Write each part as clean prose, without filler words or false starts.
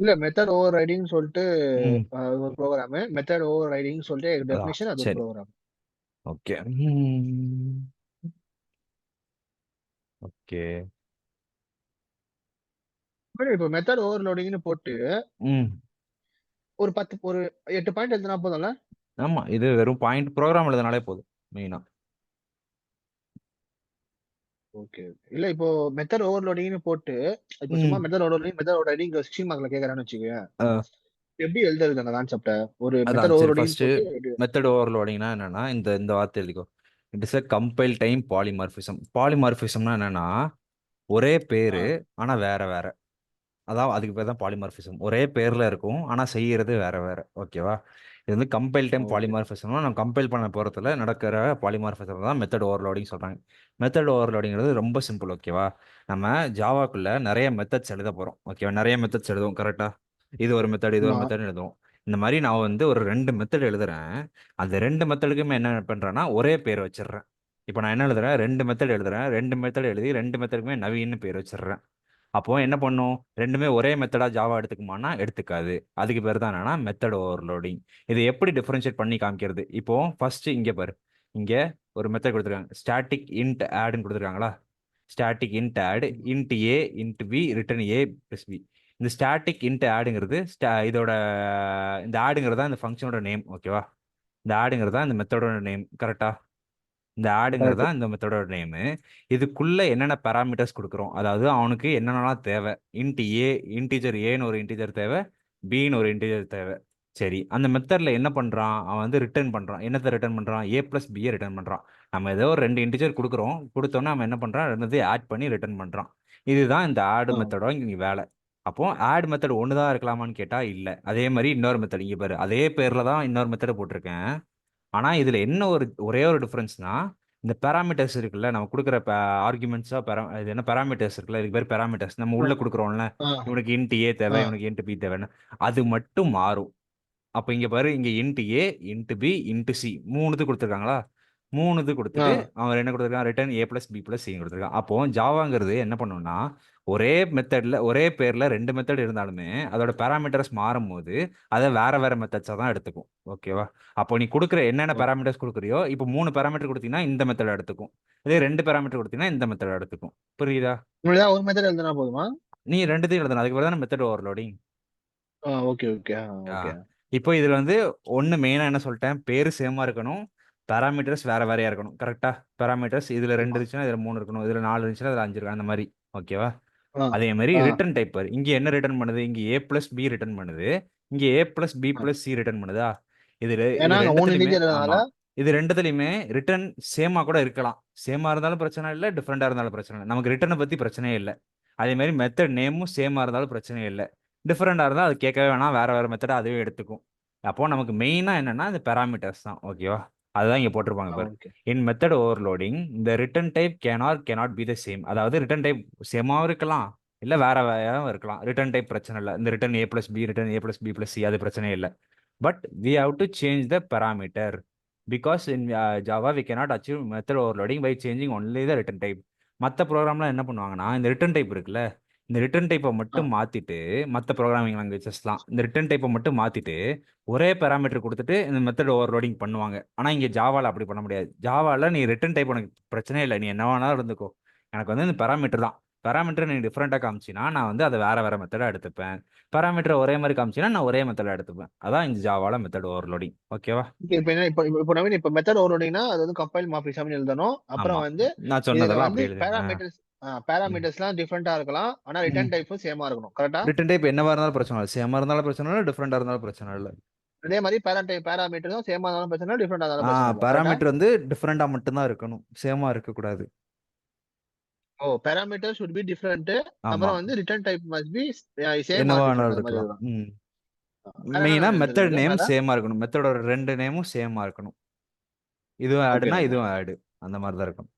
இல்ல method over ரைடிங்னு சொல்லிட்டு ம் ஒரு ப்ரோகிராம். மெத்தட் ஓவர் ரைடிங்னு சொல்லிட்டு அதான் டெஃபினிஷன் அது ஒரு சரி ப்ரோகிராம். ஓகே ஓகே இப்போ மெத்தட் ஓவர்லோடிங்னு போட்டு ம் ஒரு 8 பாயிண்ட் எழுதினா போதும்ல? ஆமா இது வெறும் பாயிண்ட் ப்ரோக்ராம் எழுதுனாலே போதும் மெயினா. ஓகே. இல்ல இப்போ மெத்தட் ஓவர்லோடிங்னு போட்டு இப்போ சும்மா ம் மெத்தட் ஓவர்ரைடிங் 16 மார்க்ல கேக்குறான்னு வச்சுக்கோங்க. அஹ், எப்படி எழுதுறது அந்த கான்செப்ட? ஒரு அதான் மெத்தட் சரி ஓவர்லோடிங் ஃபர்ஸ்ட் போட்டு மெத்தட் ஓவர்லோடிங்னா என்னன்னா இந்த வார்த்தை எழுதிக்கோ. It is a compile time polymorphism. பாலிமார்பிசம்னா என்னன்னா ஒரே ஆ, பேரு ஆனா வேற வேற. அதான் அதுக்கு பேர் தான் பாலிமார்பிசம். ஒரே பேர்ல இருக்கும் ஆனா செய்யறது வேற வேற. ஓகேவா? இது வந்து கம்பைல் டைம் ஓகே. பாலிமார்பிசம்னா நம்ம கம்பைல் பண்ண போறதுல நடக்கிற பாலிமார்பிசம் தான் மெத்தட் ஓவர்லோடிங் சொல்றாங்க. மெத்தட் ஓவர்லோடிங்கிறது ரொம்ப சிம்பிள். ஓகேவா? நம்ம ஜாவாக்குள்ள நிறைய மெத்தட்ஸ் எழுத போறோம். ஓகேவா? நிறைய மெத்தட்ஸ் எழுதுவோம் கரெக்டா? இது ஒரு மெத்தட் இது ஒரு ஆமா. மெத்தட் எழுதுவோம். இந்த மாதிரி நான் வந்து ஒரு 2 மெத்தட் எழுதுறேன். அந்த 2 மெத்தடுக்குமே என்ன பண்றேன்னா ஒரே பேர் வச்சிடுறேன். இப்போ நான் என்ன எழுதுறேன்? 2 மெத்தட் எழுதுறேன். 2 மெத்தட் எழுதி 2 மெத்தடுக்குமே நவீன்னு பேர் வச்சிடுறேன். அப்போ என்ன பண்ணும்? ரெண்டுமே ஒரே மெத்தடா ஜாவா எடுத்துக்குமானா எடுத்துக்காது. அதுக்கு பேர் தான் என்னன்னா மெத்தட் ஓவர்லோடிங். இது எப்படி டிஃபரன்ஷியேட் பண்ணி காமிக்கிறது? இப்போ ஃபர்ஸ்ட் இங்க பாரு. இங்க ஒரு மெத்தட் கொடுத்துருக்காங்க. ஸ்டாட்டிக் இன்ட் ஆட்னு கொடுத்துருக்காங்களா? Static int add int A int B return A plus B. இந்த ஸ்டாட்டிக் இன்ட் ஆடுங்கிறது இதோட இந்த ஆடுங்கிறது தான் இந்த ஃபங்க்ஷனோட நேம். ஓகேவா? இந்த ஆடுங்கிறது தான் இந்த மெத்தடோட நேம். கரெக்டா? இந்த ஆடுங்கிறது கரெக்ட். தான் இந்த மெத்தடோட நேமு. இதுக்குள்ள என்னென்ன பேராமீட்டர்ஸ் கொடுக்குறோம், அதாவது அவனுக்கு என்னென்னலாம் தேவை. இன்ட் ஏ இன்டீஜர் ஏன்னு ஒரு இன்டீஜர் தேவை, பின்னு ஒரு இன்டீஜர் தேவை. சரி, அந்த மெத்தட்ல என்ன பண்றான்? அவன் வந்து ரிட்டர்ன் பண்றான். என்னத்தை ரிட்டர்ன் பண்றான்? ஏ பிளஸ் பியை ரிட்டர்ன் பண்றான். நம்ம ஏதோ ஒரு 2 இன்டீஜர் கொடுக்குறோம். கொடுத்தோன்னே அவன் என்ன பண்றான்? ரெண்டுத்தையும் ஆட் பண்ணி ரிட்டர்ன் பண்றான். இதுதான் இந்த ஆடு ஆ, மெத்தடோட இங்க வேலை. அப்போ ஆட் மெத்தட் ஒன்று தான் இருக்கலாமான்னு கேட்டா இல்ல. அதே மாதிரி இன்னொரு மெத்தட் இங்க பாரு. அதே பேர்ல தான் இன்னொரு மெத்தட் போட்டிருக்கேன். ஆனா இதுல என்ன ஒரே ஒரு டிஃபரன்ஸ்னா இந்த பேராமீட்டர்ஸ் இருக்குல்ல, நம்ம கொடுக்குற ஆர்குமெண்ட்ஸா இது என்ன பேராமீட்டர்ஸ் இருக்குல்ல, இதுக்கு பேர் பேராமீட்டர்ஸ். நம்ம ஆ, உள்ள கொடுக்குறோம்ல, ஆ, இவனுக்கு இன்ட் ஏ தேவை, ஆ, இவனுக்கு இன்ட் பி தேவைன்னு, அது மட்டும் மாறும். அப்ப இங்க பாரு, இங்க இன்ட் ஏ இன்ட் பி இன்ட் சி மூணுது கொடுத்துருக்காங்களா? மூணுது ஆ. கொடுத்துட்டு அவன் என்ன கொடுத்துருக்கான்? Return A plus B plus C கொடுத்துருக்கான். அப்போ ஜாவாங்கிறது என்ன பண்ணும்னா ஒரே மெத்தட்ல ஒரே பேர்ல 2 மெத்தட் இருந்தாலுமே அதோட பேராமீட்டர்ஸ் மாறும் போது அதை வேற வேற மெத்தட்ஸா தான் எடுத்துக்கும். ஓகேவா? அப்போ நீ கொடுக்குற என்னென்ன ஓகே. பேராமீட்டர்ஸ் கொடுக்குறியோ, இப்போ 3 பேராமீட்டர் கொடுத்தீங்கன்னா இந்த மெத்தட் எடுத்துக்கும். இதே 2 பேராமீட்டர் கொடுத்தீங்கன்னா இந்த மெத்தட் எடுத்துக்கும். புரியுதா? இவ்வளவுதான் ஒரு மெத்தட் எழுதுனா போதுமா? நீ ரெண்டுத்தையும் எழுதணும். அதுக்கு தான் மெத்தட் ஓவர்லோடிங். Okay, okay. ஆ ஓகே. இப்போ இதுல வந்து ஒன்று மெயினாக என்ன சொல்லிட்டேன்? பேர் சேமா இருக்கணும். பேராமீட்டர்ஸ் வேற வேறையா இருக்கணும். கரெக்டா? பேராமீட்டர்ஸ் இதுல 2 ஆமா. இருந்துச்சுன்னா இதுல 3 இருக்கணும். இதுல 4 இருந்துச்சுன்னா இதுல 5 இருக்கணும். அந்த மாதிரி. ஓகேவா? ஆ, அதே மாதிரி ஆ, ரிட்டர்ன் டைப் பாரு. இங்க என்ன ரிட்டர்ன் பண்ணுது? இங்க ஏ பிளஸ் பி ரிட்டர்ன் பண்ணுது. இங்க ஏ பிளஸ் பி ஆ. பிளஸ் சி ரிட்டர்ன் பண்ணுதா? இது ஏன்னா இது அங்க 3 ரெண்டுத்துலயுமே இன்டிஜர் ஆமா. இருந்தனால. இது ரெண்டுத்துலயுமே ரிட்டர்ன் சேமா கூட இருக்கலாம். சேமா இருந்தாலும் பிரச்சனை இல்லை, டிஃப்ரெண்டா இருந்தாலும் பிரச்சனை இல்லை. நமக்கு ரிட்டர்னை பத்தி பிரச்சனையே இல்லை. அதே மாதிரி மெத்தட் நேமும் சேமா இருந்தாலும் பிரச்சனையே இல்லை. டிஃப்ரெண்டா இருந்தால் அது கேட்கவே வேணாம். வேற வேற மெத்தட் அதுவே எடுத்துக்கும். அப்போ நமக்கு மெயினா என்னன்னா இந்த பேராமீட்டர்ஸ் தான். ஓகேவா? அதுதான் இங்க போட்டிருப்பாங்க பாரு. ஓகே. இன் மெத்தட் ஓவர்லோடிங் இந்த return type can R cannot be the same. அதாவது ரிட்டர்ன் டைப் சேமாவும் இருக்கலாம், இல்ல வேற வேறையாவும் இருக்கலாம். ரிட்டர்ன் டைப் பிரச்சனை இல்லை. இந்த return A plus B return A plus B plus C அது பிரச்சனையே இல்லை. But we have to change the parameter because in Java we cannot achieve method overloading by changing only the return type. மற்ற ப்ரோக்ராம்லாம் என்ன பண்ணுவாங்கன்னா இந்த return type இருக்குல்ல, இந்த return டைப்பை ஆ, மட்டும் மாத்திட்டு மற்ற ப்ரோக்ராமிங் லாங்குவேஜஸ்லாம் இந்த ரிட்டர்ன் டைப்பை மட்டும் மாத்திட்டு ஒரே பேராமீட்டர் கொடுத்துட்டு இந்த மெத்தட் ஓவர்லோடிங் பண்ணுவாங்க. ஆனால் இங்கே ஜாவால அப்படி பண்ண முடியாது. ஜாவால நீ ரிட்டர்ன் டைப் உனக்கு பிரச்சனையே இல்லை, நீ என்ன வேணாலும் இருந்துக்கோ. எனக்கு வந்து இந்த பேராமீட்டர் தான். பேராமீட்டர் நீ டிஃப்ரெண்டாக காமிச்சினா நான் வந்து அதை வேற வேற மெத்தடாக எடுத்துப்பேன். பேராமீட்டர் ஒரே மாதிரி காமிச்சினா நான் ஒரே மெத்தட் எடுத்துப்பேன். அதான் இந்த ஜாவால மெத்தட் ஓவர்லோடிங். ஓகேவா? இப்ப என்ன இப்போ நவீன் இப்ப மெத்தட் ஓவர்லோடிங்னா அது வந்து கம்பைல் மார்க்ஸாம்னு எழுதணும். ஆமா, அப்புறம் வந்து நான் இதுல சொன்னதெல்லாம் வந்து அப்படி எழுது. பேராமீட்டர்ஸ்லாம் டிஃபரெண்டா இருக்கலாம். ஆனா ரிட்டர்ன் டைப்பும் சேமா இருக்கணும். கரெக்ட்டா? ரிட்டன் டைப் என்னவா இருந்தாலும் பிரச்சனை இல்லை. சேமா இருந்தாலும் பிரச்சனை இல்லை, டிஃப்ரெண்டா இருந்தாலும் பிரச்சனை இல்லை. அதே மாதிரி பேராமீட்டரும் சேமா இருந்தாலும் பிரச்சனை இல்ல, டிஃபரெண்டா இருந்தாலும் பிரச்சனை இல்ல. கரெக்ட்டா? பேராமீட்டர் வந்து டிஃப்ரெண்டா மட்டும்தான் இருக்கணும், சேமா இருக்கக்கூடாது. Parameter should be different. ஆமா, அப்புறம் வந்து return type must be same என்னவா ஆர் டிஃபரெண்ட் வேணாலும் அது மாதிரி இருக்கலாம். இருக்கணும். ம். வேற என்ன மெயினா நவீன் மெத்தட் எழுதுறது நேம் மேல? சேமா இருக்கணும். மெத்தடோட 2 நேமும் சேமா இருக்கணும். இதுவும் ஓகே ஆடுனா நவீன். இதுவும் ஆடு. அந்த மாதிரி தான் இருக்கும்.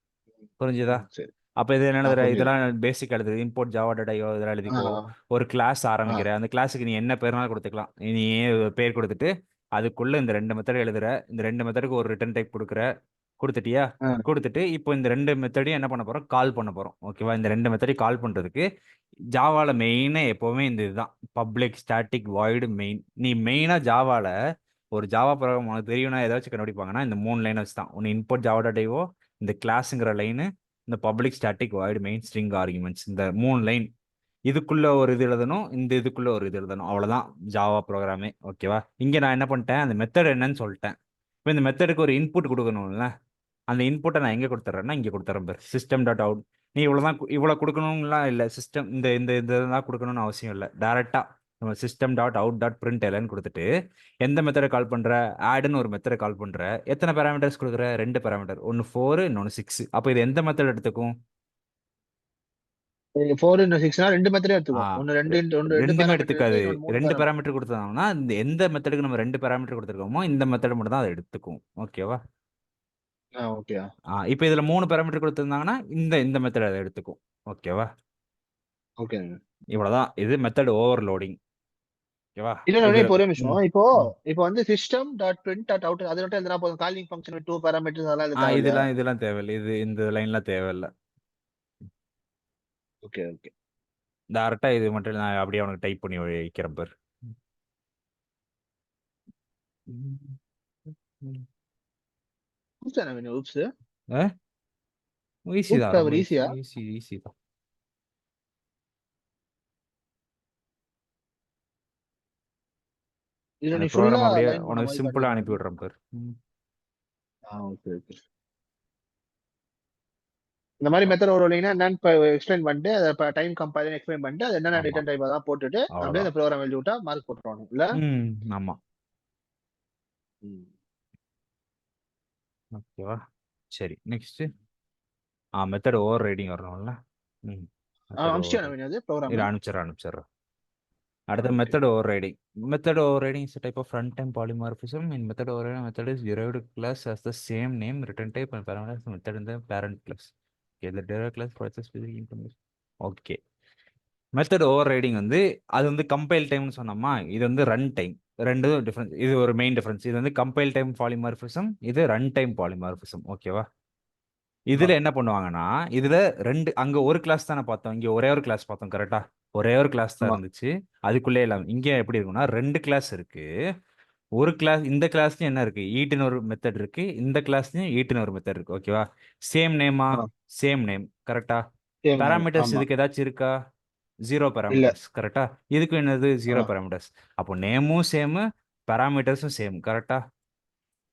புரிஞ்சுதா? சரி. அப்ப இது என்ன எழுதுற? புரிஞ்சுது. இதெல்லாம் பேசிக் எழுது. இம்போர்ட் ஜாவா டாட் ஐயோ இதெல்லாம் ஆ, எழுதிக்கோ. ஒரு கிளாஸ் ஆ, ஆரம்பிக்கிற, அந்த கிளாஸுக்கு நீ என்ன பேர்னாலும் கொடுத்துக்கலாம். நீ பேர் கொடுத்துட்டு அதுக்குள்ள இந்த 2 மெத்தட் எழுதுற. இந்த 2 மெத்தடுக்கு ஒரு ரிட்டர்ன் டைப் கொடுக்குற. கொடுத்துட்டியா? கொடுத்துட்டு இப்போ இந்த 2 மெத்தடையும் என்ன பண்ண போறோம்? கால் பண்ண போறோம். ஓகேவா? இந்த 2 மெத்தடையும் கால் பண்றதுக்கு ஜாவால மெயினா எப்பவுமே இந்த இதுதான். Public static void main. நீ மெயினா ஜாவால ஒரு ஜாவா ப்ரோக்ராம் உனக்கு தெரியும்னா ஏதாச்சும் கண்டுபிடிப்பாங்கன்னா இந்த 3 லைன் வச்சு தான். ஒன்று இன்புட் ஜாவா டாட் ஐஓ, இந்த கிளாஸுங்கிற லைனு, இந்த public static void main string arguments, இந்த 3 லைன். இதுக்குள்ள ஒரு இது எழுதணும், இந்த இதுக்குள்ள ஒரு இது எழுதணும். அவ்வளவுதான் ஜாவா ப்ரோக்ராமே. ஓகேவா? இங்க நான் என்ன பண்ணிட்டேன்? அந்த மெத்தட் என்னன்னு சொல்லிட்டேன். இப்போ இந்த மெத்தடுக்கு ஒரு இன்புட் கொடுக்கணும்ல, அந்த இன்புட்டை நான் எங்கே கொடுத்துட்றேன்னா இங்கே கொடுத்துட்றேன் பாரு. System dot out. நீ இவ்வளோதான் இவ்வளோ கொடுக்கணும்லாம் இல்லை. சிஸ்டம் இந்த இந்த இதெல்லாம் கொடுக்கணும்னு அவசியம் இல்லை. டேரெக்டாக நம்ம system dot out dot print எல்என்னு கொடுத்துட்டு எந்த மெத்தடை கால் பண்ணுற? ஆடுன்னு ஒரு மெத்தடை கால் பண்ணுற. எத்தனை பேராமீட்டர்ஸ் கொடுக்குற? 2 பேராமீட்டர். ஒன்று 4, இன்னொன்று 6. அப்போ இது எந்த மெத்தட் எடுத்துக்கும்? 4 into 6னா 2 மெத்தடே ஆ எடுத்துக்கும். ஒன்னு 2 2 ரெண்டுமே பேராமீட்டர் இருக்கு, எடுத்துக்காது. இன்னொன்னு 3 2 பேராமீட்டர். பேராமீட்டர் கொடுத்தோம்னா எந்த மெத்தடுக்கு நம்ம 2 பேராமீட்டர் கொடுத்துருக்கோமோ இந்த மெத்தட் மட்டும் தான் அதை எடுத்துக்கும். ஓகேவா? ஓகே. இப்போ இதுல 3 பேராமீட்டர் கொடுத்துருந்தாங்கன்னா இந்த இந்த மெத்தட் அதை எடுத்துக்கும். ஓகேவா? ஓகே. இவ்வளவுதான். இது மெத்தட் ஓவர்லோடிங். ஓகேவா? இல்ல இது இப்போ ஒரே நிமிஷம். ம், இப்போ ம். இப்போ வந்து system dot print dot out அது மட்டும் எழுதினா போதும். காலிங் ஃபங்க்ஷன் வித் 2 பேராமீட்டர்ஸ் அதெல்லாம் எழுத தேவையில்லையா? இதெல்லாம் தேவையில்லை. இது இந்த லைன்லாம் தேவையில்லை. Okay okay. டேரக்டா இது மட்டும் நான் அப்படியே அவனுக்கு டைப் பண்ணி வைக்கிறேன் பாரு. ஊப்ஸ் தானே வேணும், ஊப்ஸ். ஈஸி ஊப்ஸ் தான், ரொம்ப கவர் ஈஸி ஈஸியா? ஈஸி ஈஸி தான். இல்ல அந்த நீ ஃபுல்லா ப்ரோக்ராம் அப்படியே லைன் பண்ண உனக்கு மாதிரி சிம்பிளா காட்டுது அனுப்பி எனக்கு. விடுறேன் பாரு. Okay okay. இந்த மாதிரி மெத்தட் ஓவர்லோடிங்னா என்னன்னு எக்ஸ்பிளைன் பண்ணிட்டு அதை டைம் கம்பைல் எக்ஸ்பிளைன் பண்ணிட்டு அது என்னென்ன ஆமா, ரிட்டர்ன் டைப் அதான் போட்டுட்டு அப்படியே அவ்வளவுதான். அந்த ப்ரோக்ராம் எழுதி விட்டா மார்க் போட்டுருவாங்க இல்ல? ஆமா. ம். ஓகேவா? சரி, நெக்ஸ்ட். மெத்தட் ஓவர் ரைடிங் வரணும்ல. மெத்தட் அமிச்சியா ஓவர் நவீன் அது ப்ரோக்ராம்? இது அனுப்பிச்சிடுறேன். அடுத்த okay. Method overriding. Method overriding is a type of runtime polymorphism. In method overriding, method is derived class has the same name, return type, and parameters of method in the parent class. Okay, the derived class process specific information. Okay. Method overriding வந்து அது வந்து compile டைம்னு சொன்னோமா, இது வந்து run time. ரெண்டும் difference. இது ஒரு மெயின் டிஃபரன்ஸ். இது வந்து கம்பைல் டைம் பாலிமார்பிசம், இது ரன் டைம் பாலிமார்பிசம். ஓகேவா? இதுல என்ன பண்ணுவாங்கன்னா, இதுல அங்க ஒரு கிளாஸ் தானே பார்த்தோம், இங்க ஒரே ஒரு கிளாஸ் பார்த்தோம். கரெக்டா? ஒரே ஒரு கிளாஸ் தான் ஆமா. இருந்துச்சு. அதுக்குள்ளே எல்லாம் இங்க எப்படி இருக்குன்னா 2 கிளாஸ் இருக்கு. ஒரு கிளாஸ், இந்த கிளாஸ்லயும் என்ன இருக்கு? ஈட்டுன்னு ஒரு மெத்தட் இருக்கு. இந்த கிளாஸ்லயும் ஈட்டுன்னு ஒரு மெத்தட் இருக்கு. ஓகேவா? சேம் நேமா? Same name. கரெக்டா? Same name. பேராமீட்டர்ஸ் ஆமா. இதுக்கு ஏதாச்சும் இருக்கா? 0 இல்ல. பேராமீட்டர்ஸ். கரெக்டா? இதுக்கு என்னது? 0 ஆ, பேராமீட்டர்ஸ். அப்போ நேமும் சேம், பேராமீட்டர்ஸும் சேம். கரெக்டா?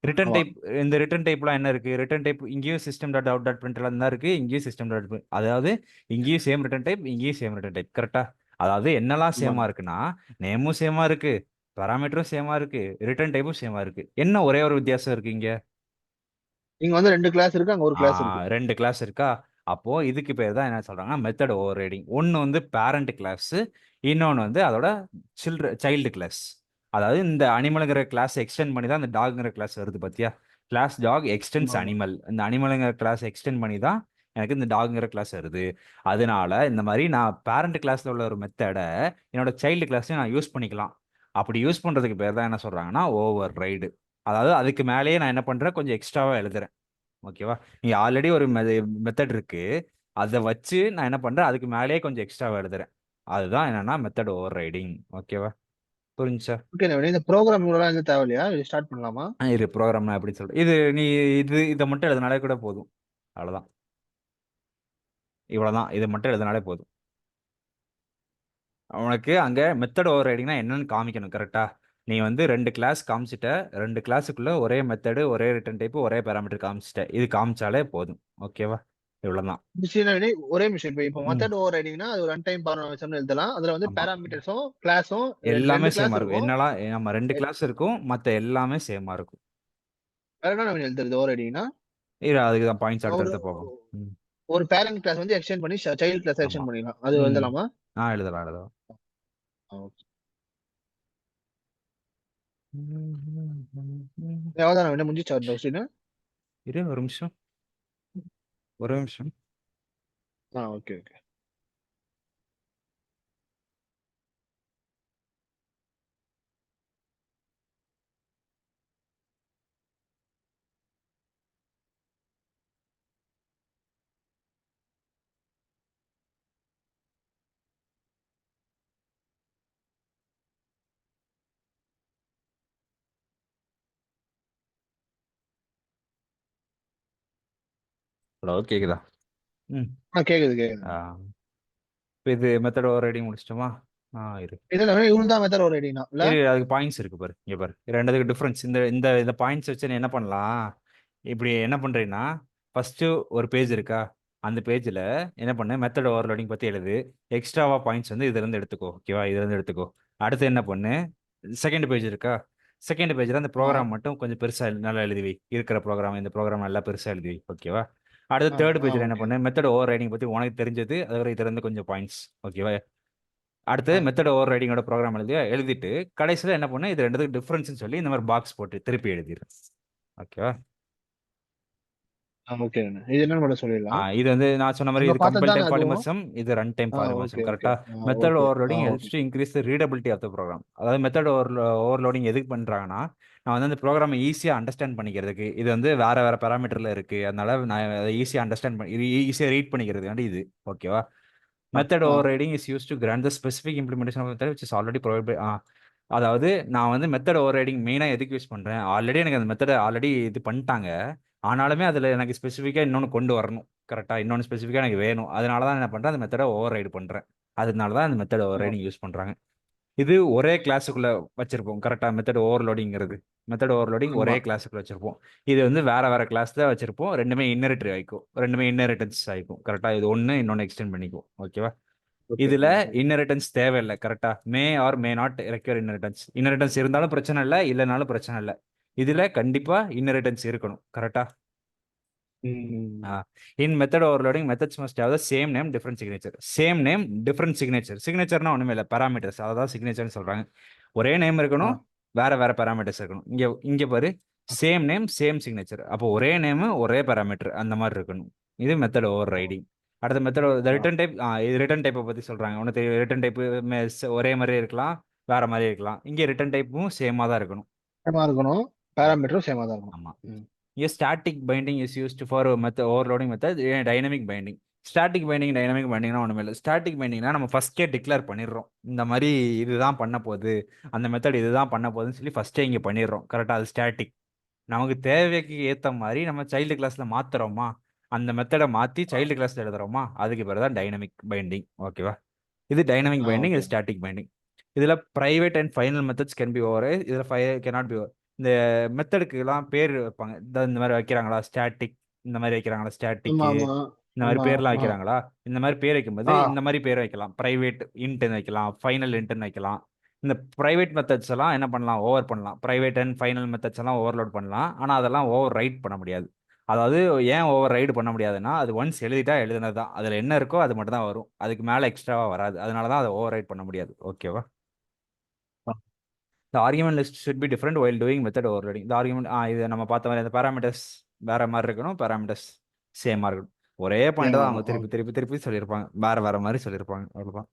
ரிட்டர்ன் ஆமா. டைப். இந்த ரிட்டர்ன் டைப்லாம் என்ன இருக்கு? ரிட்டர்ன் டைப் இங்கேயும் system dot out dot print எல்லாம் தான் இருக்கு, இங்கேயும் சிஸ்டம் டாட், அதாவது இங்கேயும் சேம் ரிட்டர்ன் டைப், இங்கேயும் சேம் ரிட்டர்ன் டைப். கரெக்டா? அதாவது என்னெல்லாம் சேமா ஆமாங்க. இருக்குன்னா, நேமும் சேமா இருக்கு, பேராமீட்டரும் சேமா இருக்கு, ரிட்டர்ன் டைப்பும் சேமா இருக்கு. என்ன ஒரே ஒரு வித்தியாசம் இருக்கு இங்க? இங்க வந்து 2 கிளாஸ் இருக்கு, அங்க ஒரு கிளாஸ் இருக்கு. 2 கிளாஸ் இருக்கா? அப்போ இதுக்கு பேர் தான் என்ன சொல்றாங்கன்னா மெத்தட் ஓவர் ரைடிங். ஒன்னு வந்து பேரண்ட் கிளாஸ், இன்னொன்னு வந்து அதோட சைல்டு கிளாஸ். அதாவது இந்த அனிமலுங்கிற கிளாஸ் எக்ஸ்டெண்ட் பண்ணி தான் இந்த டாக்ங்கிற கிளாஸ் வருது பாத்தியா? கிளாஸ் டாக் எக்ஸ்டென்ஸ் ஆமா. அனிமல். இந்த அனிமலுங்கிற கிளாஸ் எக்ஸ்டெண்ட் பண்ணி தான் எனக்கு இந்த டாக்ங்கிற கிளாஸ் வருது. அதனால இந்த மாதிரி நான் பேரண்ட் கிளாஸ்ல உள்ள ஒரு மெத்தடை என்னோட சைல்டு கிளாஸ்லையும் நான் யூஸ் பண்ணிக்கலாம். அப்படி யூஸ் பண்றதுக்கு பேர் தான் என்ன சொல்றாங்கன்னா ஓவர் ரைடு. அதாவது அதுக்கு மேலேயே நான் என்ன பண்றேன்? கொஞ்சம் எக்ஸ்ட்ராவா எழுதுறேன். ஓகேவா? நீங்க ஆல்ரெடி ஒரு மெத்தட் இருக்கு, அதை வச்சு நான் என்ன பண்றேன்? அதுக்கு மேலேயே கொஞ்சம் எக்ஸ்ட்ராவா எழுதுறேன். அதுதான் என்னன்னா மெத்தட் ஓவர் ரைடிங். ஓகேவா? புரிஞ்சா? ஓகே நவீன், இந்த ப்ரோக்ராம் இவ்வளவு எதுவும் தேவையில்லையா? இது ஸ்டார்ட் பண்ணலாமா? இது ப்ரோக்ராம்னா எப்படி சொல்றேன்? இது நீ இதை மட்டும் எழுதினாலே கூட போதும். அவ்வளவுதான். இவ்வளவுதான். இதை மட்டும் எழுதினாலே போதும். உனக்கு அங்க மெத்தட் ஓவர் ரைடிங்னா என்னன்னு காமிக்கணும். கரெக்டா? நீ வந்து 2 கிளாஸ் காமிச்சிட்ட, 2 கிளாஸுக்குள்ள ஒரே மெத்தடு, ஒரே ரிட்டர்ன் டைப், ஒரே பேராமீட்டர் காமிச்சிட்ட. இது காமிச்சாலே போதும். ஓகேவா? இவ்வளவுதான். சரி நவீன், ஒரே நிமிஷம். இப்போ ம். மெத்தட் ஓவர் ரைடிங்னா அது ரன் டைம் பாராமீட்டர்ஸ் எழுதலாம். அதுல வந்து ஆமா. பேராமீட்டர்ஸும் கிளாஸும் எல்லாமே 2 சேமா கிளாஸ் இருக்கும். இருக்கும். என்னலாம் நம்ம 2 கிளாஸ் இருக்கும், மத்த எல்லாமே சேமா இருக்கும். வேற என்ன நவீன் எழுதுறது ஓவர் ரைடிங்னா? இரு, அதுக்கு தான் பாயிண்ட்ஸ் ஒரு அடுத்தடுத்து போகும். ம். ஒரு பேரண்ட் கிளாஸ் வந்து எக்ஸ்டெண்ட் பண்ணி சைல்ட் கிளாஸ் ஆமா. எக்ஸ்டெண்ட் பண்ணிடலாம். அது ம். எழுதலாமா? எழுதலாம். ஓகே. எவ்வளவுதான் நவீன், முடிஞ்சிச்சா அந்த கொஸ்டின்? இரு ஒரு நிமிஷம். ஒரு நிமிஷம். Okay okay. ஹலோ கேக்குதா? ம். கேக்குது கேக்குது. ஆ. இப்ப இது மெத்தட் ஓவர் ரைடிங் முடிச்சிட்டோமா? இரு. இதுல இவனு தான் மெத்தட் ஒரு ஐடினா இல்ல? இரு அதுக்கு பாயிண்ட்ஸ் இருக்கு பாரு. இங்க பாரு. ரெண்டுத்துக்கு டிஃபரன்ஸ். இந்த இந்த இந்த பாயிண்ட்ஸ் வச்சு நீ என்ன பண்ணலாம்? இப்படி என்ன பண்றீன்னா, ஃபர்ஸ்ட் ஒரு பேஜ் இருக்கா? அந்த பேஜ்ல என்ன பண்ணு, மெத்தட் ஓவர்லோடிங் பத்தி எழுது. எக்ஸ்ட்ராவா பாயிண்ட்ஸ் வந்து இதுல இருந்து எடுத்துக்கோ. ஓகேவா? இதுல இருந்து எடுத்துக்கோ. அடுத்து என்ன பண்ணு, செகண்ட் பேஜ் இருக்கா? செகண்ட் பேஜ்ல அந்த ஆ ப்ரோக்ராம் மட்டும் கொஞ்சம் பெருசா நல்லா எழுதி வை. இருக்கிற ப்ரோக்ராம், இந்த ப்ரோக்ராம் நல்லா பெருசா எழுதி வை. ஓகேவா? அடுத்து ஆ தேர்ட் ஆ பேஜ்ல என்ன ஓகே. பண்ணு, மெத்தட் ஓவர் ரைடிங் பத்தி உனக்கு தெரிஞ்சது, அதுவரை இதுல இருந்து கொஞ்சம் பாயிண்ட்ஸ். ஓகேவா? அடுத்து ஆ மெத்தட் ஓவர் ரைடிங்கோட ப்ரோக்ராம் எழுதிட்டு கடைசியில் என்ன பண்ணு, இது ரெண்டுத்துக்கு டிஃபரன்ஸ்னு சொல்லி இந்த மாதிரி பாக்ஸ் போட்டு திருப்பி எழுதிடு. ஓகேவா? ஓகே. இது என்னன்னு மட்டும் சொல்லிடலாம். இது வந்து நான் சொன்ன மாதிரி நம்ம இது பார்த்தது கம்பைல் தானே டைம் அதுவும். பாலிமர்சம், இது run time polymorphism. Okay okay. கரெக்டா? Method okay. Overloading okay. Helps to increase the readability of the program. அதாவது மெத்தட் ஓவர்லோடிங் எதுக்கு பண்றாங்கன்னா, நான் வந்து அந்த ப்ரோக்ராமை ஈஸியாக அண்டர்ஸ்டாண்ட் பண்ணிக்கிறதுக்கு. இது வந்து வேற வேற பேராமீட்டர்ல இருக்கு, அதனால நான் அதை ஈஸியாக அண்டர்ஸ்டாண்ட் பண்ணி ஈஸியாக ரீட் பண்ணிக்கிறதுக்காண்டி இது. ஓகேவா? Ah method ah overriding is use to grant the specific implementation of method which is already provide by. அதாவது நான் வந்து மெத்தட் ஓவர்ரைடிங் மெயினாக எதுக்கு யூஸ் பண்ணுறேன், ஆல்ரெடி எனக்கு அந்த மெத்தடை ஆல்ரெடி இது பண்ணிட்டாங்க. ஆனாலுமே அதில் எனக்கு ஸ்பெசிஃபிக்காக இன்னொன்று கொண்டு வரணும். கரெக்டாக இன்னொன்று ஸ்பெசிஃபிக்காக எனக்கு வேணும். அதனால தான் என்ன பண்ணுறேன், அந்த மெத்தடை ஓவர் ரைடு பண்ணுறேன். அதனால தான் அந்த மெத்தட் ஓவர் ஆ ரைடிங் யூஸ் பண்ணுறாங்க. இது ஒரே கிளாஸுக்குள்ள வச்சிருப்போம். கரெக்டாக மெத்தட் ஓவர்லோடிங்கிறது. மெத்தட் ஓவர்லோடிங் ஒரே ஆமா. கிளாஸுக்குள்ள வச்சிருப்போம். இது வந்து வேற வேற கிளாஸ் தான் வச்சிருப்போம். ரெண்டுமே இன்னரிட்டரி ஆயிக்கும். ரெண்டுமே இன்னரிட்டன்ஸ் ஆயிக்கும். கரெக்டாக? இது ஒன்று இன்னொன்று எக்ஸ்டெண்ட் பண்ணிக்கும். ஓகேவா? ஓகே. இதுல ஓகே. இன்னரிட்டன்ஸ் தேவையில்லை. கரெக்டா? மே R may not require inheritance. Inheritance இருந்தாலும் பிரச்சனை இல்லை, இல்லைனாலும் பிரச்சனை இல்லை. இதுல கண்டிப்பா இன்னரிட்டன்ஸ் இருக்கணும். கரெக்டா? ம். In method overloading methods must have the same name different signature. Same name different signature. சிக்னேச்சர்னா ஒண்ணுமே இல்லை, பேராமீட்டர்ஸ். அதான் சிக்னேச்சர்னு சொல்றாங்க. ஒரே நேம் ஆ இருக்கணும், வேற வேற பேராமீட்டர்ஸ் இருக்கணும். இங்க இங்க பாரு, சேம் நேம் சேம் சிக்னேச்சர். அப்போ ஒரே நேம் ஒரே பேராமீட்டர் அந்த மாதிரி இருக்கணும். இது மெத்தட் ஓவர் ரைடிங். அடுத்த மெத்தட் ஆ ரிட்டன் டைப். இது ரிட்டன் டைப்பை பத்தி சொல்றாங்க. உனக்கு ரிட்டன் டைப் ஒரே மாதிரி இருக்கலாம், வேற மாதிரி இருக்கலாம். இங்க ரிட்டன் டைப்பும் சேமா தான் இருக்கணும். சேமா இருக்கணும். பேராமீட்டரும் சேமா தான் இருக்கணும். ஆமா. ம். A static binding is used for method overloading method. Dynamic binding. Static binding dynamic பைண்டிங்னா ஒன்றுமே இல்லை. ஸ்டாட்டிக் பைண்டிங்னா நம்ம ஃபர்ஸ்டே டிக்ளேர் பண்ணிடுறோம், இந்த மாதிரி இதுதான் பண்ண போகுது, அந்த மெத்தட் இதுதான் பண்ண போகுதுன்னு சொல்லி ஃபர்ஸ்டே இங்கே பண்ணிடுறோம். கரெக்டாக? அது ஸ்டாட்டிக். நமக்கு தேவைக்கு ஏற்ற மாதிரி நம்ம சைல்டு கிளாஸ்ல மாத்துறோமா, அந்த மெத்தடை மாற்றி சைல்டு கிளாஸ்ல எழுதுறோமா, அதுக்கு பேர் தான் டைனமிக் பைண்டிங். ஓகேவா? இது டைனமிக் பைண்டிங், ஓகே. இது ஸ்டாட்டிக் பைண்டிங். இதில் private and final methods can be over. இதில் கேனாட் பி ஓவர். இந்த மெத்தடுக்குலாம் பேர் வைப்பாங்க. இந்த மாதிரி வைக்கிறாங்களா ஸ்டாட்டிக், இந்த மாதிரி வைக்கிறாங்களா ஆமா ஸ்டாட்டிக்கு, ஆமா இந்த மாதிரி ஆமா. பேர்லாம் ஆ வைக்கிறாங்களா? இந்த மாதிரி பேர் வைக்கும்போது ஆ இந்த மாதிரி பேர் வைக்கலாம். ப்ரைவேட் இன்ட்னு வைக்கலாம், ஃபைனல் இன்ட்னு வைக்கலாம். இந்த ப்ரைவேட் மெத்தட்ஸ் எல்லாம் என்ன பண்ணலாம், ஓவர் பண்ணலாம். ப்ரைவேட் அண்ட் ஃபைனல் மெத்தட்ஸ் எல்லாம் ஓவர்லோட் பண்ணலாம். ஆனால் அதெல்லாம் ஓவர் ரைட் பண்ண முடியாது. அதாவது ஏன் ஓவர் ரைடு பண்ண முடியாதுன்னா, அது ஒன்ஸ் எழுதிட்டா எழுதுனது தான். அதில் என்ன இருக்கோ அது மட்டும் தான் வரும், அதுக்கு மேலே எக்ஸ்ட்ராவா வராது. அதனால தான் அதை ஓவர் ரைட் பண்ண முடியாது. ஓகேவா? ஆ. The argument list should be different while doing method overloading. The argument இது நம்ம பார்த்த மாதிரி அந்த பேராமீட்டர்ஸ் வேற மாதிரி இருக்கணும், பேராமீட்டர்ஸ் சேமா இருக்கணும். ஒரே பாயிண்ட் சேமா தான் அவங்க இருக்கணும். திருப்பி ஓகே. திருப்பி திருப்பி சொல்லியிருப்பாங்க, வேற வேற மாதிரி சொல்லியிருப்பாங்க. அவ்வளோதான்.